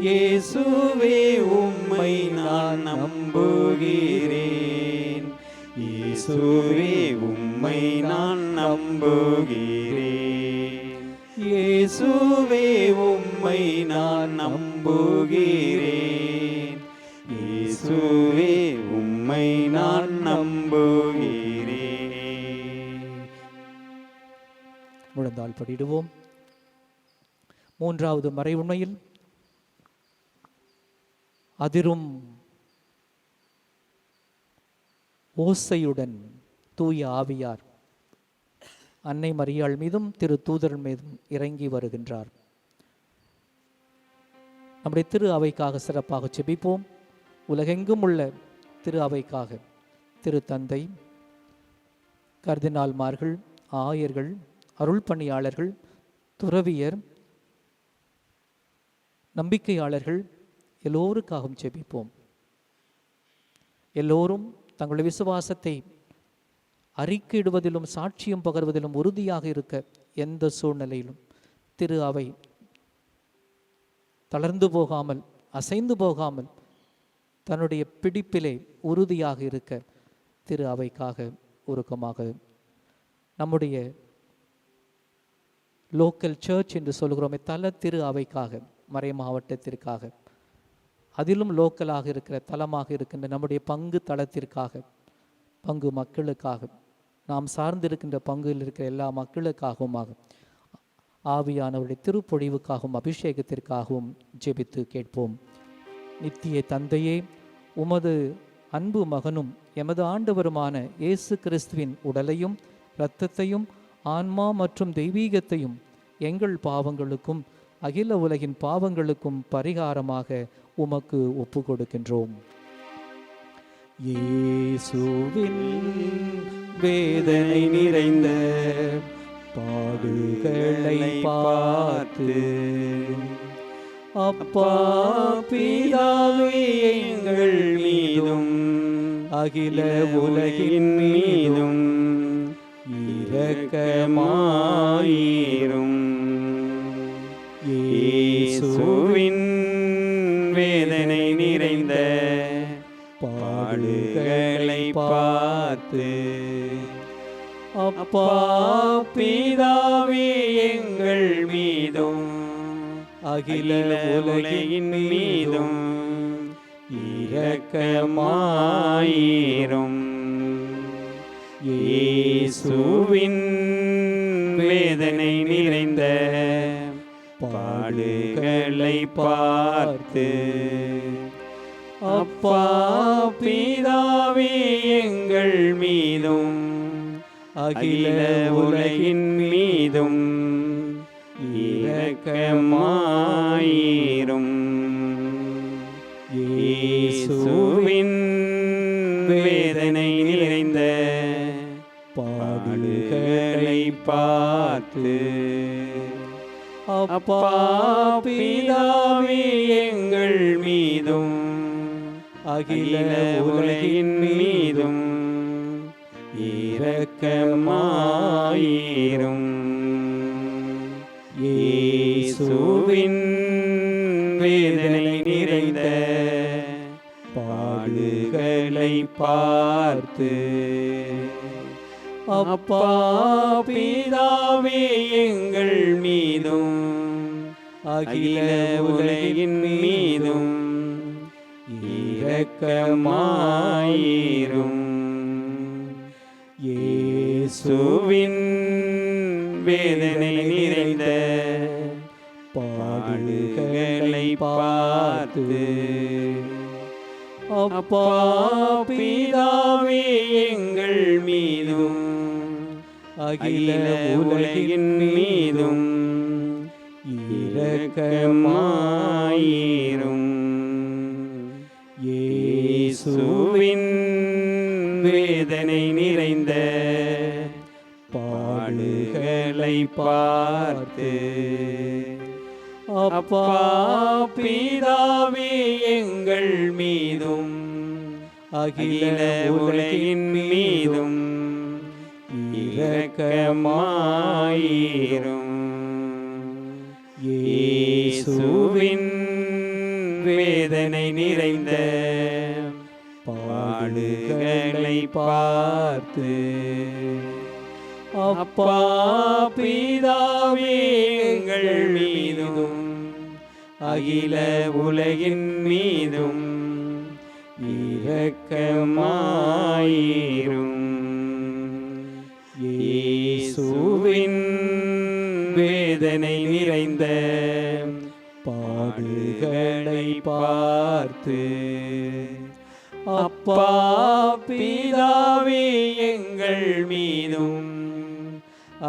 இயேசுவே உம்மை நான் நம்புகிறேன். இயேசுவே உம்மை நான் நம்புகிறேன். இயேசுவே உம்மை நான் நம்புகிறேன். இயேசுவே உம்மை நான் நம்புகிறேன். முழந்தாள் படிடுவோம். மூன்றாவது மறை உண்மையில் அதிரும் ஓசையுடன் தூய ஆவியார் அன்னை மரியாள் மீதும் திரு தூதர் மீதும் இறங்கி வருகின்றார். நம்முடைய திரு அவைக்காக சிறப்பாக செபிப்போம். உலகெங்கும் உள்ள திரு அவைக்காக திரு தந்தை, கர்தினால்மார்கள், ஆயர்கள், அருள் பணியாளர்கள், துறவியர், நம்பிக்கையாளர்கள் எல்லோருக்காகவும் செபிப்போம். எல்லோரும் தங்களுடைய விசுவாசத்தை அறிக்கையிடுவதிலும் சாட்சியம் பகர்வதிலும் உறுதியாக இருக்க எந்த சூழ்நிலையிலும் திரு அவை தளர்ந்து போகாமல், அசைந்து போகாமல் தன்னுடைய பிடிப்பிலே உறுதியாக இருக்க திரு அவைக்காக உருக்கமாக, நம்முடைய லோக்கல் சர்ச் என்று சொல்கிறோமே தல திரு அவைக்காக, மறை மாவட்டத்திற்காக, அதிலும் லோக்கலாக இருக்கிற தலமாக இருக்கின்ற நம்முடைய பங்கு தளத்திற்காக, பங்கு மக்களுக்காக, நாம் சார்ந்திருக்கின்ற பங்குயில் இருக்கிற எல்லா மக்களுக்காகவும் ஆவியானவருடைய திருப்பொழிவுக்காகவும் அபிஷேகத்திற்காகவும் ஜெபித்து கேட்போம். நித்திய தந்தையே, உமது அன்பு மகனும் எமது ஆண்டவருமான இயேசு கிறிஸ்துவின் உடலையும் இரத்தத்தையும் ஆன்மா மற்றும் தெய்வீகத்தையும் எங்கள் பாவங்களுக்கும் அகில உலகின் பாவங்களுக்கும் பரிகாரமாக உமக்கு ஒப்பு கொடுக்கின்றோம். இயேசுவின் வேதனை நிறைந்த பாடுகளை பார்த்து அப்பா பிதாவே எங்கள் மீதும் அகில உலகின் மீதும் இரக்கமாயிரும். இயேசுவின் வேதனை நிறைந்த பாடுகளை பார்த்து அப்பா பிதாவே எங்கள் மீதும் அகில உலகின் மீதும் இரக்கமாயிரும். இயேசுவின் வேதனை நிறைந்த பாடுகளை பார்த்து அப்பா பிதாவே எங்கள் மீதும் அகில உலகின் மீதும் இரக்கமாயிரும். இயேசுவின் வேதனை நிறைந்த பாடுகளை பார்த்து அப்பா பிதாவே எங்கள் மீதும் அகில உலகின் மீதும் இரக்கமாயிரும். இயேசுவின் வேதனை நிறைந்த பாடுகளை பார்த்து அப்பா பிதாவே எங்கள் மீதும் அகில உலகின் மீதும் இரக்கமாயிரும். இயேசுவின் வேதனை நிறைந்த பாடுகளை பார்த்து அப்பா பிதாவே எங்கள் மீதும் அகில உலகின் மீதும் இரக்கமாயிரும். இயேசுவின் வேதனை நிறைந்த பாடுகளை பார்த்து அப்பா பிதாவே எங்கள் மீதும் அகில உலகின் மீதும் இரக்கமாயிரும். இயேசுவின் வேதனை நிறைந்த பாடுகளை பார்த்து அப்பா பிதாவே எங்கள் மீதும் அகில உலகின் மீதும் இரக்கமாயிரும். இயேசுவின் வேதனை நிறைந்த பாடுகளை பிதாக்களை பார்த்து, அப்பா பிதாவே எங்கள் மீதும்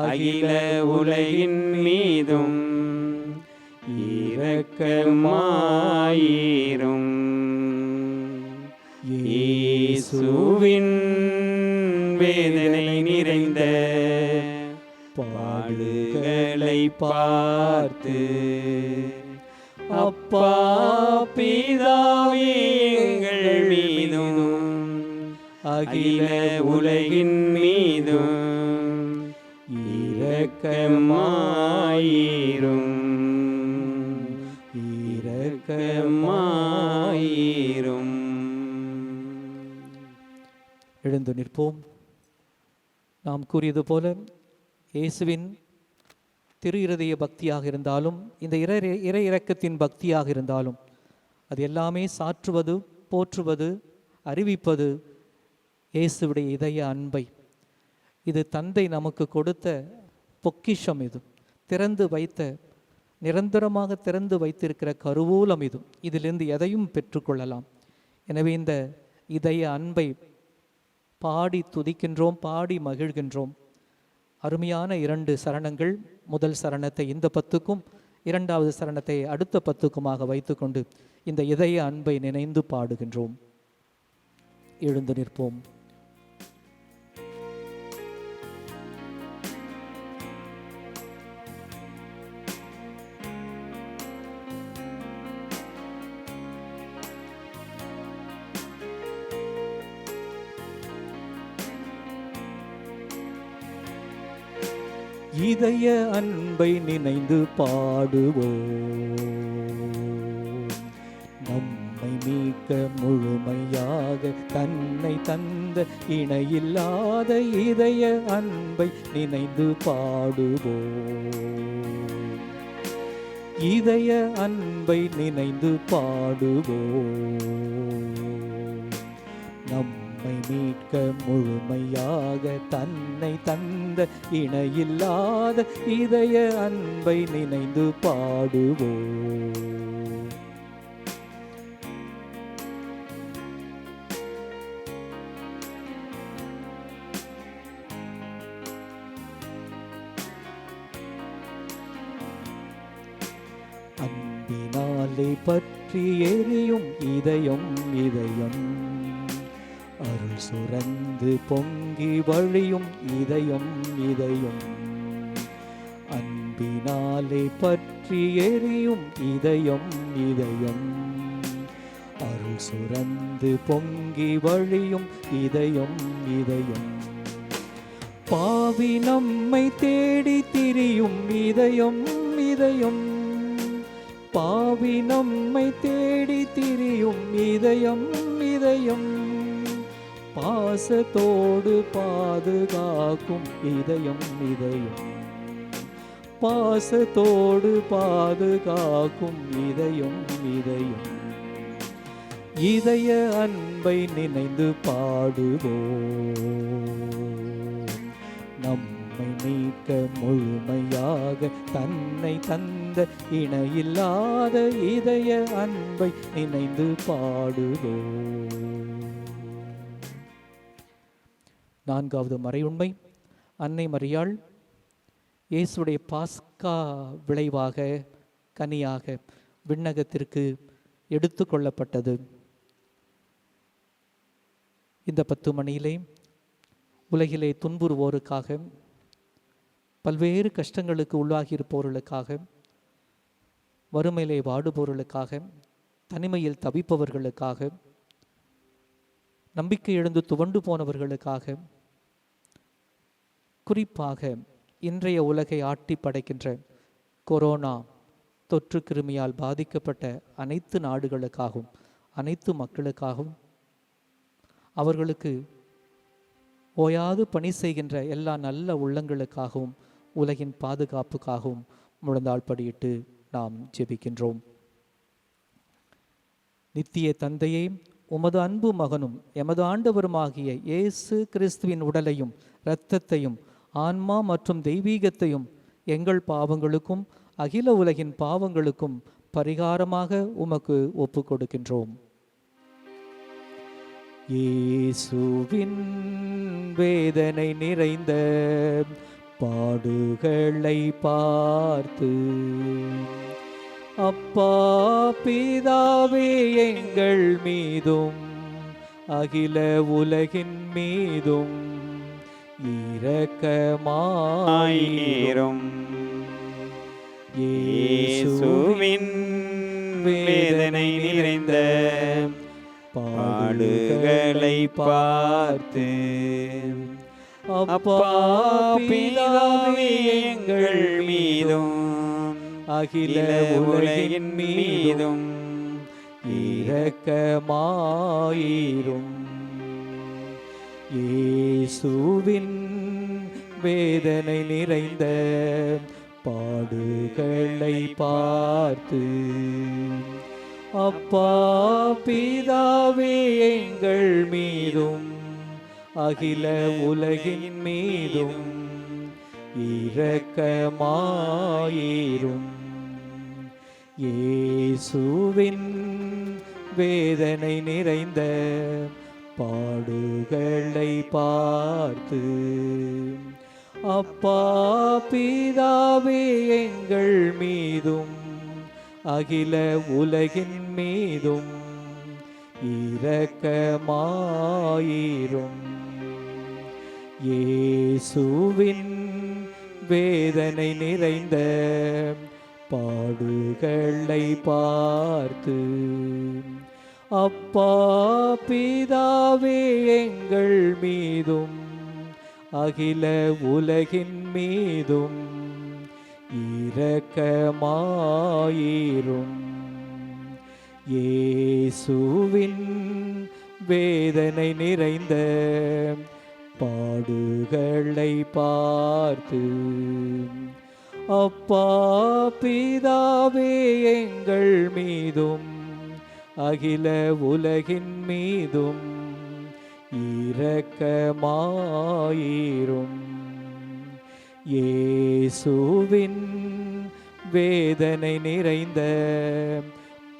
அகில உலகின் மீதும் இரக்கமாயிரும். இயேசுவின் வேதனை நிறைந்த பாடுகளை பார்த்து, அப்பா பிதாவே எங்கள் மீதும் அகில உலகின் மீதும் இரக்கமாயிரும். இரக்கமாயிரும். எழுந்து நிற்போம். நாம் கூறியது போல இயேசுவின் திரு இருதய பக்தியாக இருந்தாலும், இந்த இறை இரக்கத்தின் பக்தியாக இருந்தாலும், அது எல்லாமே சாற்றுவது, போற்றுவது, அறிவிப்பது இயேசுவுடைய இதய அன்பை. இது தந்தை நமக்கு கொடுத்த பொக்கிஷம். இது திறந்து வைத்த, நிரந்தரமாக திறந்து வைத்திருக்கிற கருவூலம். இதிலிருந்து எதையும் பெற்றுக்கொள்ளலாம். எனவே இந்த இதய அன்பை பாடி துதிக்கின்றோம், பாடி மகிழ்கின்றோம். அருமையான 2 சரணங்கள். முதல் சரணத்தை இந்த 10க்கும், 2வது சரணத்தை அடுத்த 10க்குமாக வைத்துக்கொண்டு இந்த இதய அன்பை நினைந்து பாடுகின்றோம். எழுந்து நிற்போம். இதய அன்பை நினைந்து பாடுவோம். நம்மை மீட்க முழுமையாக தன்னை தந்த இணையில்லாத இதய அன்பை நினைந்து பாடுவோம். இதய அன்பை நினைந்து பாடுவோம். நம்மை மீட்க முழுமையாக தன்னை தந்த இணையில்லாத இதய அன்பை நினைந்து பாடுவோம். அன்பினாலே பற்றி எரியும் இதயம் இதயம், அருள் சுரந்து பொங்கி வழியும் இதயம் இதயம். அன்பினாலே பற்றி எரியும் இதயம் இதயம், அருள் சுரந்து பொங்கி வழியும் இதயம் இதயம். பாவி நம்மை தேடி திரியும் இதயம் இதயம், பாவி நம்மை தேடி திரியும் இதயம் இதயம். பாசத்தோடு பாதுகாக்கும் இதயம் இதயம், பாசத்தோடு பாதுகாக்கும் இதயம் இதயம். இதய அன்பை நினைந்து பாடுவோம். நம்மை மீட்க முழுமையாக தன்னை தந்த இணையில்லாத இதய அன்பை நினைந்து பாடுவோம். 4வது மறையுண்மை. அன்னை மரியாள் இயேசுடைய பாஸ்கா விளைவாக, கனியாக விண்ணகத்திற்கு எடுத்து கொள்ளப்பட்டது. இந்த 10 மணியிலே உலகிலே துன்புறுவோருக்காக, பல்வேறு கஷ்டங்களுக்கு உள்ளாகியிருப்பவர்களுக்காக, வறுமையிலே வாடுபவர்களுக்காக, தனிமையில் தவிப்பவர்களுக்காக, நம்பிக்கை இழந்து துவண்டு போனவர்களுக்காக, குறிப்பாக இன்றைய உலகை ஆட்டி படைக்கின்ற கொரோனா தொற்று கிருமியால் பாதிக்கப்பட்ட அனைத்து நாடுகளுக்காகவும், அனைத்து மக்களுக்காகவும், அவர்களுக்கு ஓயாது பணி செய்கின்ற எல்லா நல்ல உள்ளங்களுக்காகவும், உலகின் பாதுகாப்புக்காகவும் முழந்தாள் படியிட்டு நாம் ஜெபிக்கின்றோம். நித்திய தந்தையே, உமது அன்பு மகனும் எமது ஆண்டவருமாகிய இயேசு கிறிஸ்துவின் உடலையும் இரத்தத்தையும் ஆன்மா மற்றும் தெய்வீகத்தையும் எங்கள் பாவங்களுக்கும் அகில உலகின் பாவங்களுக்கும் பரிகாரமாக உமக்கு ஒப்பு கொடுக்கின்றோம். இயேசுவின் வேதனை நிறைந்த பாடுகளை பார்த்து அப்பா பிதாவே எங்கள் மீதும் அகில உலகின் மீதும் இரக்கமாயிரும். இயேசுவின் வேதனை நிறைந்த பாடுகளை பார்த்து அப்பா பிதாவே எங்கள் மீதும் அகில உலகின் மீதும் இரக்கமாயிரும். இயேசுவின் வேதனை நிறைந்த பாடுகளை பார்த்து அப்பா பிதாவே எங்கள் மீதும் அகில உலகின் மீதும் இரக்கமாயிரும். இயேசுவின் வேதனை நிறைந்த பாடுகளை பார்த்து அப்பா பிதாவே எங்கள் மீதும் அகில உலகின் மீதும் இரக்கமாயிரும். இயேசுவின் வேதனை நிறைந்த பாடுகளை பார்த்து அப்பா பிதாவே எங்கள் மீதும் அகில உலகின் மீதும் இரக்கமாயிரும். இயேசுவின் வேதனை நிறைந்த பாடுகளை பார்த்து அப்பா பிதாவே எங்கள் மீதும் அகில உலகின் மீதும் இரக்கமாயிரும். இயேசுவின் வேதனை நிறைந்த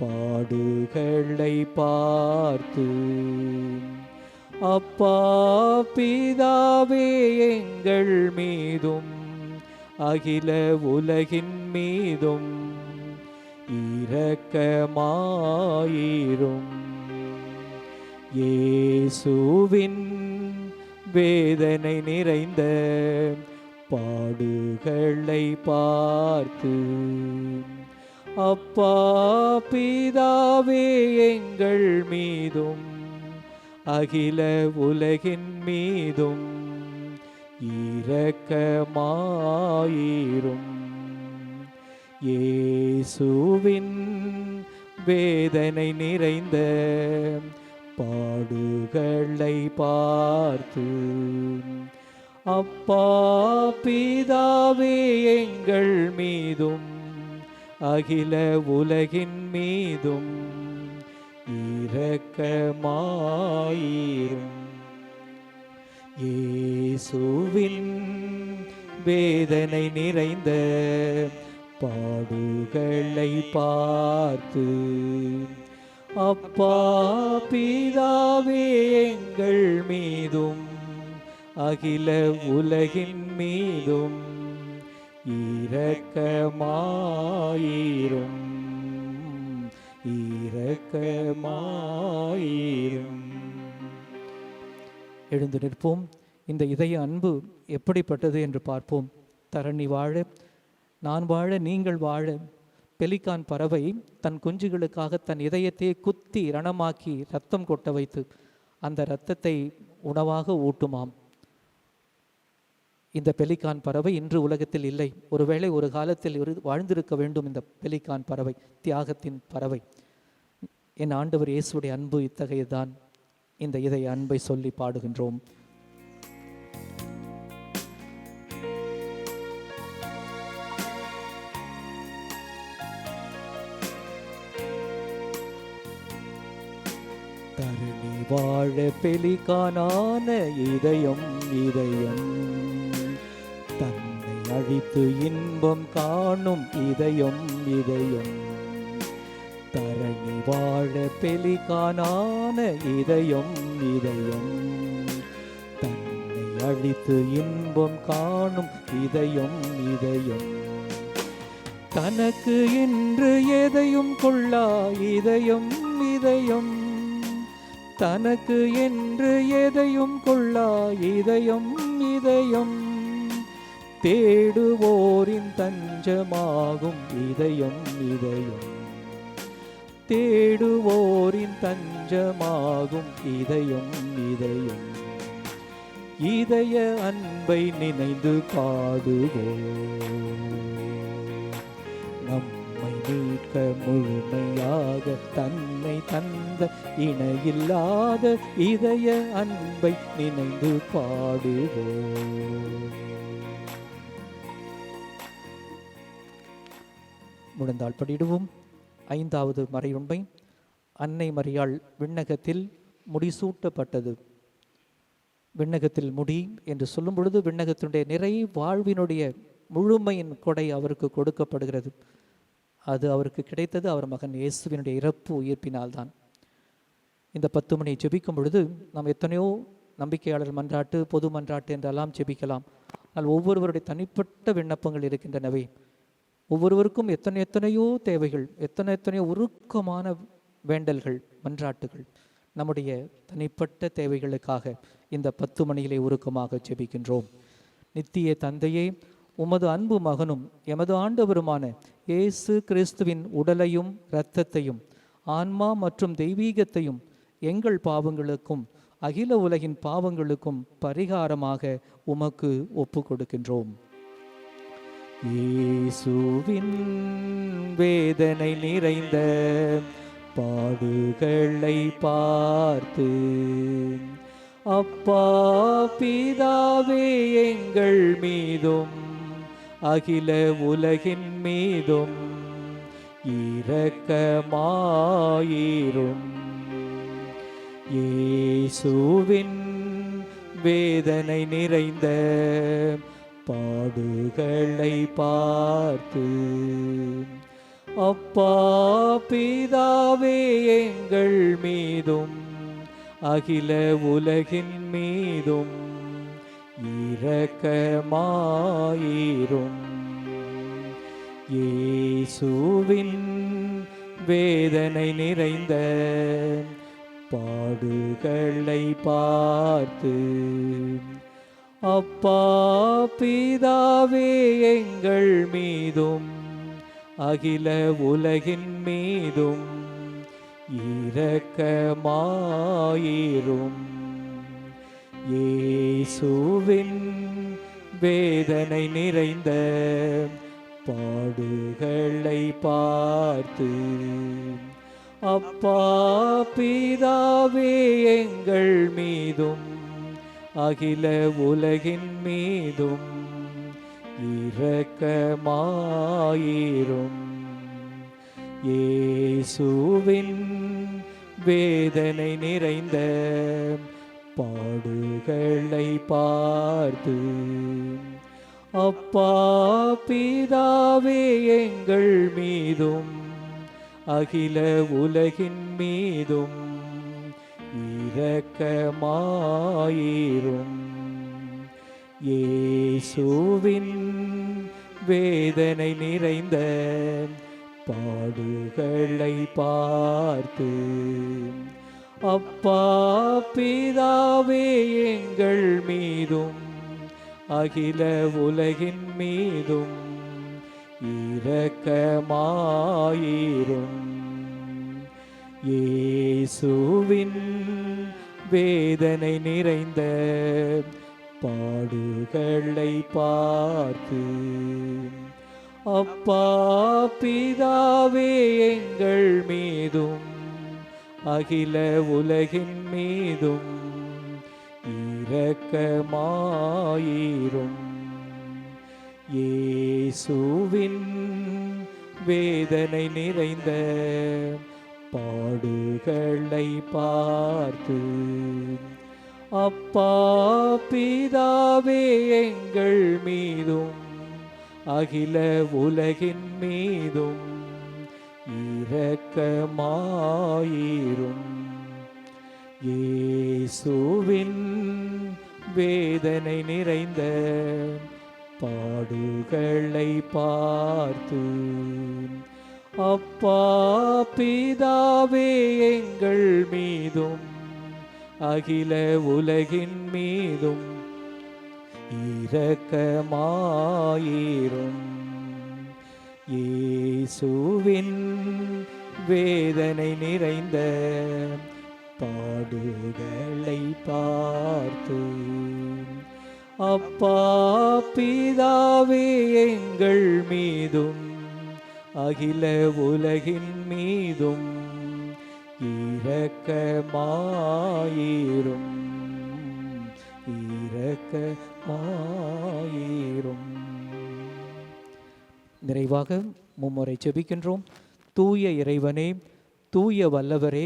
பாடுகளை பார்த்து அப்பா பிதாவே எங்கள் மீதும் அகில உலகின் மீதும் இரக்கமாயிரும். இயேசுவின் வேதனை நிறைந்த பாடுகளை பார்த்து அப்பா பிதாவே எங்கள் மீதும் அகில உலகின் மீதும் இரக்கமாயிரும். இயேசுவின் வேதனை நிறைந்த பாடுகளை பார்த்து அப்பா பிதாவே எங்கள் மீதும் அகில உலகின் மீதும் இரக்கமாயிரும். இயேசுவின் வேதனை நிறைந்த பாடுகளை பார்த்து அப்பா பிதாவே எங்கள் மீதும் அகில உலகின் மீதும் இரக்கமாயிரும். இரக்கமாயிரும். எழுந்து நிற்போம். இந்த இதய அன்பு எப்படிப்பட்டது என்று பார்ப்போம். தரணி வாழ, நான் வாழ, நீங்கள் வாழ. பெலிகான் பறவை தன் குஞ்சுகளுக்காக தன் இதயத்தை குத்தி ரணமாக்கி ரத்தம் கொட்ட வைத்து அந்த இரத்தத்தை உணவாக ஊட்டுமாம். இந்த பெலிகான் பறவை இன்று உலகத்தில் இல்லை. ஒருவேளை ஒரு காலத்தில் வாழ்ந்திருக்க வேண்டும். இந்த பெலிகான் பறவை தியாகத்தின் பறவை. என் ஆண்டவர் இயேசுடைய அன்பு இத்தகையதான். இந்த இதய அன்பை சொல்லி பாடுகின்றோம். தரணி வாழ பெலிகானான இதயம் இதயம், தன்னை அழித்து இன்பம் காணும் இதயம் இதயம், இனி வாழ பெலிகானான இதயம் தன்னை அழித்து இன்பம் காணும் இதயம் தனக்கு என்று எதையும் கொள்ளா இதயம் தனக்கு என்று எதையும் கொள்ளா இதயம் தேடுவோரின் தஞ்சமாகும் இதயம் தேடுவோரின் தஞ்சமாகும் இதயம் இதய அன்பை நினைந்து பாடுவோம். நம்மை மீட்க முழுமையாக தன்னை தந்த இணையில்லாத இதய அன்பை நினைந்து பாடுவோம். முடிந்தால் படிடுவோம். 5வது மறையுண்மை. அன்னை மரியாள் விண்ணகத்தில் முடிசூட்டப்பட்டது. விண்ணகத்தில் முடி என்று சொல்லும் பொழுது விண்ணகத்தினுடைய நிறை வாழ்வினுடைய முழுமையின் கொடை அவருக்கு கொடுக்கப்படுகிறது. அது அவருக்கு கிடைத்தது அவர் மகன் இயேசுவினுடைய இறப்பு உயிர்ப்பினால்தான். இந்த 10 மணி ஜெபிக்கும் பொழுது நாம் எத்தனையோ நம்பிக்கையாளர் மன்றாட்டு, பொது மன்றாட்டு என்றெல்லாம் ஜெபிக்கலாம். ஆனால் ஒவ்வொருவருடைய தனிப்பட்ட விண்ணப்பங்கள் இருக்கின்றனவே. ஒவ்வொருவருக்கும் எத்தனையோ தேவைகள், எத்தனையோ உருக்கமான வேண்டல்கள், மன்றாட்டுகள். நம்முடைய தனிப்பட்ட தேவைகளுக்காக இந்த 10 மணியிலே உருக்கமாக ஜெபிக்கின்றோம். நித்திய தந்தையே, உமது அன்பு மகனும் எமது ஆண்டவருமான இயேசு கிறிஸ்துவின் உடலையும் இரத்தத்தையும் ஆன்மா மற்றும் தெய்வீகத்தையும் எங்கள் பாவங்களுக்கும் அகில உலகின் பாவங்களுக்கும் பரிகாரமாக உமக்கு ஒப்பு கொடுக்கின்றோம். இயேசுவின் வேதனை நிறைந்த பாடுகளை பார்த்து அப்பா பிதாவே எங்கள் மீதும் அகில உலகின் மீதும் இரக்கமாயிரும். இயேசுவின் வேதனை நிறைந்த பாடுகளை பார்த்து அப்பா பிதாவே எங்கள் மீதும் அகில உலகின் மீதும் இரக்கமாயிரும். இயேசுவின் வேதனை நிறைந்த பாடுகளை பார்த்து அப்பா பிதாவே எங்கள் மீதும் அகில உலகின் மீதும் இரக்கமாயிரும். இயேசுவின் வேதனை நிறைந்த பாடுகளை பார்த்து அப்பா பிதாவே எங்கள் மீதும் அகில உலகின் மீதும் இரக்கமாயிரும். இயேசுவின் வேதனை நிறைந்த பாடுகளை பார்த்து அப்பா பிதாவே எங்கள் மீதும் அகில உலகின் மீதும் இரக்கமாயிரும். இயேசுவின் வேதனை நிறைந்த பாடுகளை பார்த்து அப்பா பிதாவே எங்கள் மீதும் அகில உலகின் மீதும் இரக்கமாயிரும். இயேசுவின் வேதனை நிறைந்த பாடுகளை பார்த்து அப்பா பிதாவே எங்கள் மீதும் அகில உலகின் மீதும் இரக்கமாயிரும். இயேசுவின் வேதனை நிறைந்த பாடுகளை பார்த்து அப்பா பிதாவே எங்கள் மீதும் அகில உலகின் மீதும் இரக்கமாயிரும். இயேசுவின் வேதனை நிறைந்த பாடுகளை பார்த்து, அப்பா பிதாவே எங்கள் மீதும் அகில உலகின் மீதும் இரக்கமாயிரும். இயேசுவின் வேதனை நிறைந்த பாடுகளை பார்த்து, அப்பா பிதாவே எங்கள் மீதும் அகில உலகின் மீதும் இரக்கமாயிரும். இரக்கமாயிரும். நிறைவாக மும்முறை ஜெபிக்கின்றோம். தூய இறைவனே, தூய வல்லவரே,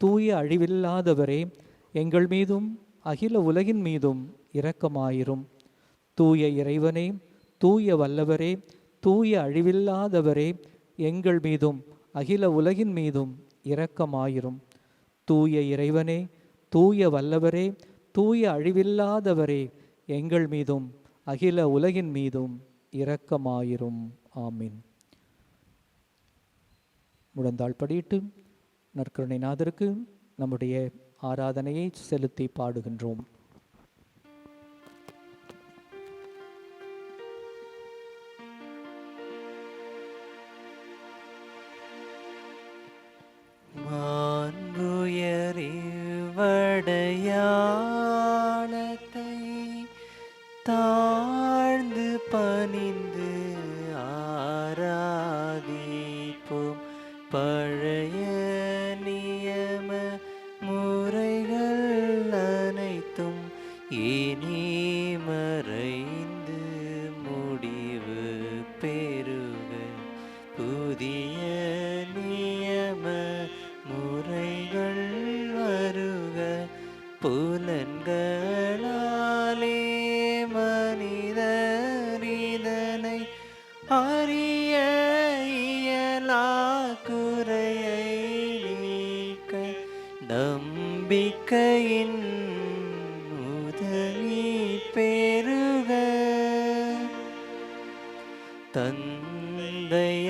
தூய அழிவில்லாதவரே, எங்கள் மீதும் அகில உலகின் மீதும் இரக்கமாயிரும். தூய இறைவனே, தூய வல்லவரே, தூய அழிவில்லாதவரே, எங்கள் மீதும் அகில உலகின் மீதும் இரக்கமாயிரும். தூய இறைவனே, தூய வல்லவரே, தூய அழிவில்லாதவரே, எங்கள் மீதும் அகில உலகின் மீதும் இரக்கமாயிரும். ஆமீன். முழந்தாள் படியிட்டு நற்கருணைநாதருக்கு நம்முடைய ஆராதனையை செலுத்தி பாடுகின்றோம். மாண்புயரிவடையாளத்தை தாழ்ந்து பணிந்து ஆராதிப்போம். பழைய நியம முறைகள் அனைத்தும் இனி மறைந்து முடிவு பெறுக. புதிய நியம முறைகள் வருக. புலன்களாலே மனிதர் இதனை அறிய இயலா குறையை நீக்க நம்பிக்கையின் உதவி பெறுக. தந்தையவர்க்கும்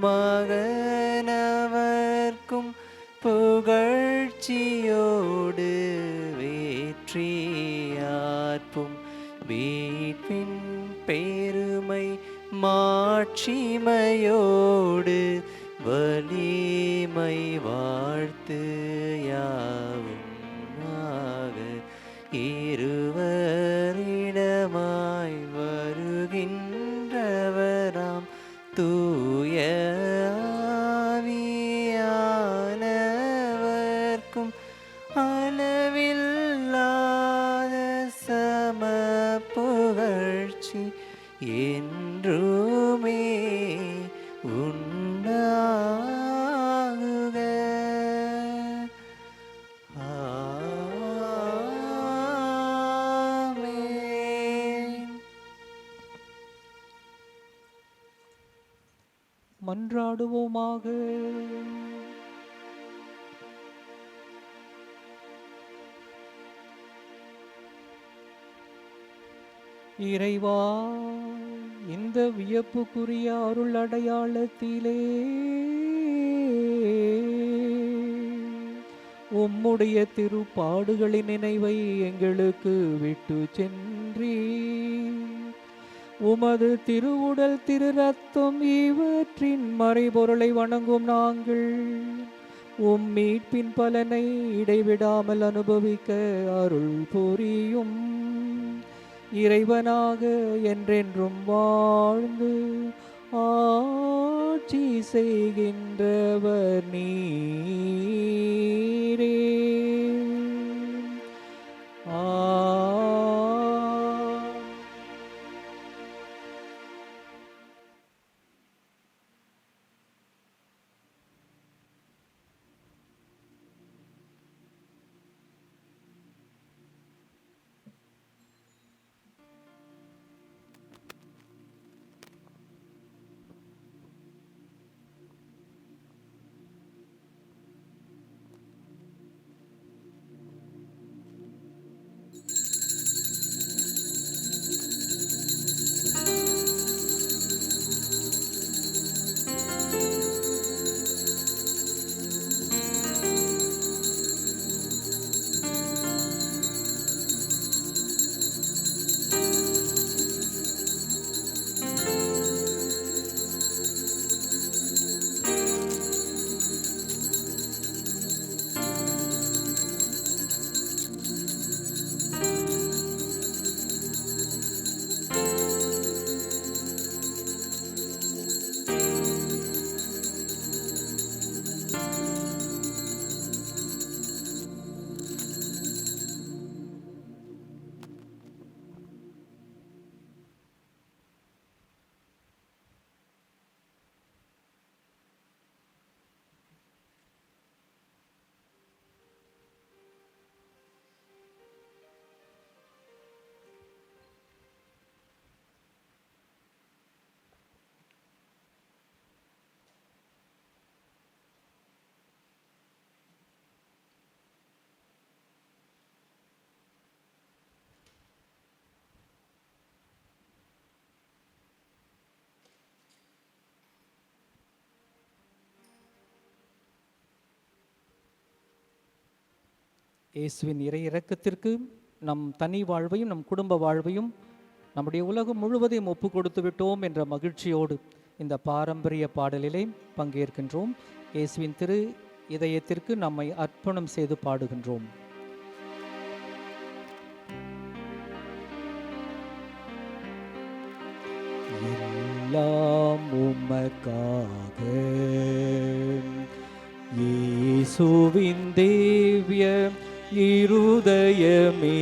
மகனவர்க்கும் புகழ்ச்சியோடு வேற்றியார்ப்பும். மீட்பின் பெருமை மாட்சிமையோடு வலிமை வாழ்த்து யாவும் ஆக. இருவரிடமாய் வருகின்றவராம் தூய ஆவியானவர்க்கும் அளவில்லாத சம புகழ்ச்சி என்றுமே உண்டாகுக. ஆமென். மன்றாடுவோமாக. இறைவா, இந்த வியப்புக்குரிய அருள் அடையாளத்திலே உம்முடைய திருப்பாடுகளின் நினைவை எங்களுக்கு விட்டு சென்றி, உமது திருவுடல் திரு ரத்தம் இவற்றின் மறைபொருளை வணங்கும் நாங்கள் உம் மீட்பின் பலனை இடைவிடாமல் அனுபவிக்க அருள் புரியும். இறைவனாக என்றென்றும் வாழ்ந்து ஆட்சி செய்கின்றவர் நீரே. இயேசுவின் இறை இரக்கத்திற்கு நம் தனி வாழ்வையும் நம் குடும்ப வாழ்வையும் நம்முடைய உலகம் முழுவதையும் ஒப்பு கொடுத்து விட்டோம் என்ற மகிழ்ச்சியோடு இந்த பாரம்பரிய பாடலிலே பங்கேற்கின்றோம். இயேசுவின் திரு இதயத்திற்கு நம்மை அர்ப்பணம் செய்து பாடுகின்றோம். எல்லாம் உமக்காக இயேசுவின் தேவ்ய இருதயமே,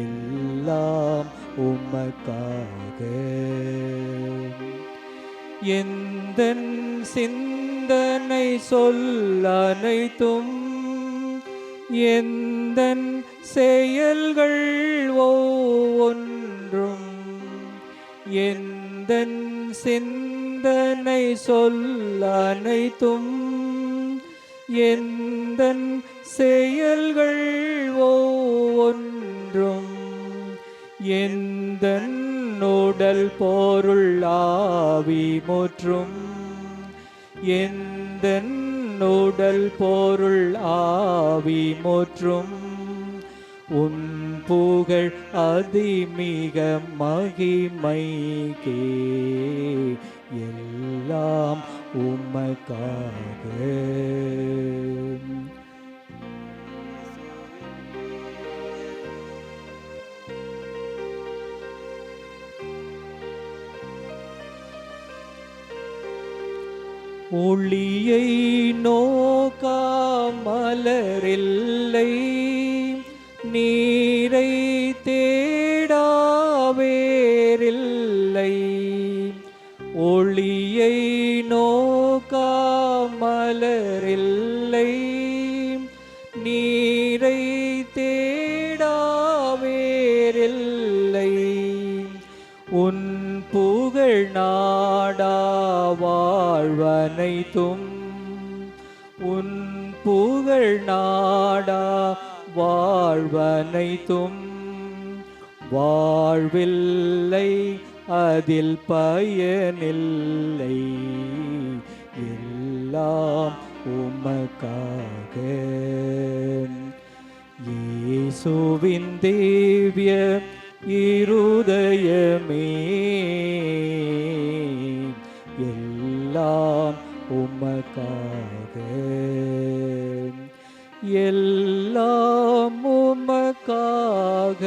எல்லாம் உமக்காக. எந்தன் சிந்தனை சொல் அனைத்தும் எந்தன் செயல்கள் ஒவ்வொன்றும் எந்தன் சிந்தனை சொல் அனைத்தும் எந்தன் செயல்கள் ஒவ்வொன்றும் எந்தன் உடல் பொருள் ஆவி முற்றும் எந்தன் உடல் பொருள் ஆவி முற்றும் உன் புகழ் அதிமிக மகிமைக்கே, எல்லாம் உமக்காக. ஒளியை நோக்கா மலரில்லை, நீரை தேடாவேரில்லை. ஒளியை நோக்கா மலரில்லை, நீரை தேடாவேரில்லை. உன் புகழ் நாடா வாழ்வனைத்தும் உன் புகழ் நாடா வாழ்வனைத்தும் வாழ்வில்லை அதில் பயனில்லை, எல்லாம் உமக்காக. இயேசுவின் தேவ்ய இருதயமே, எல்லாம் உமக்காக, எல்லாம் உமக்காக.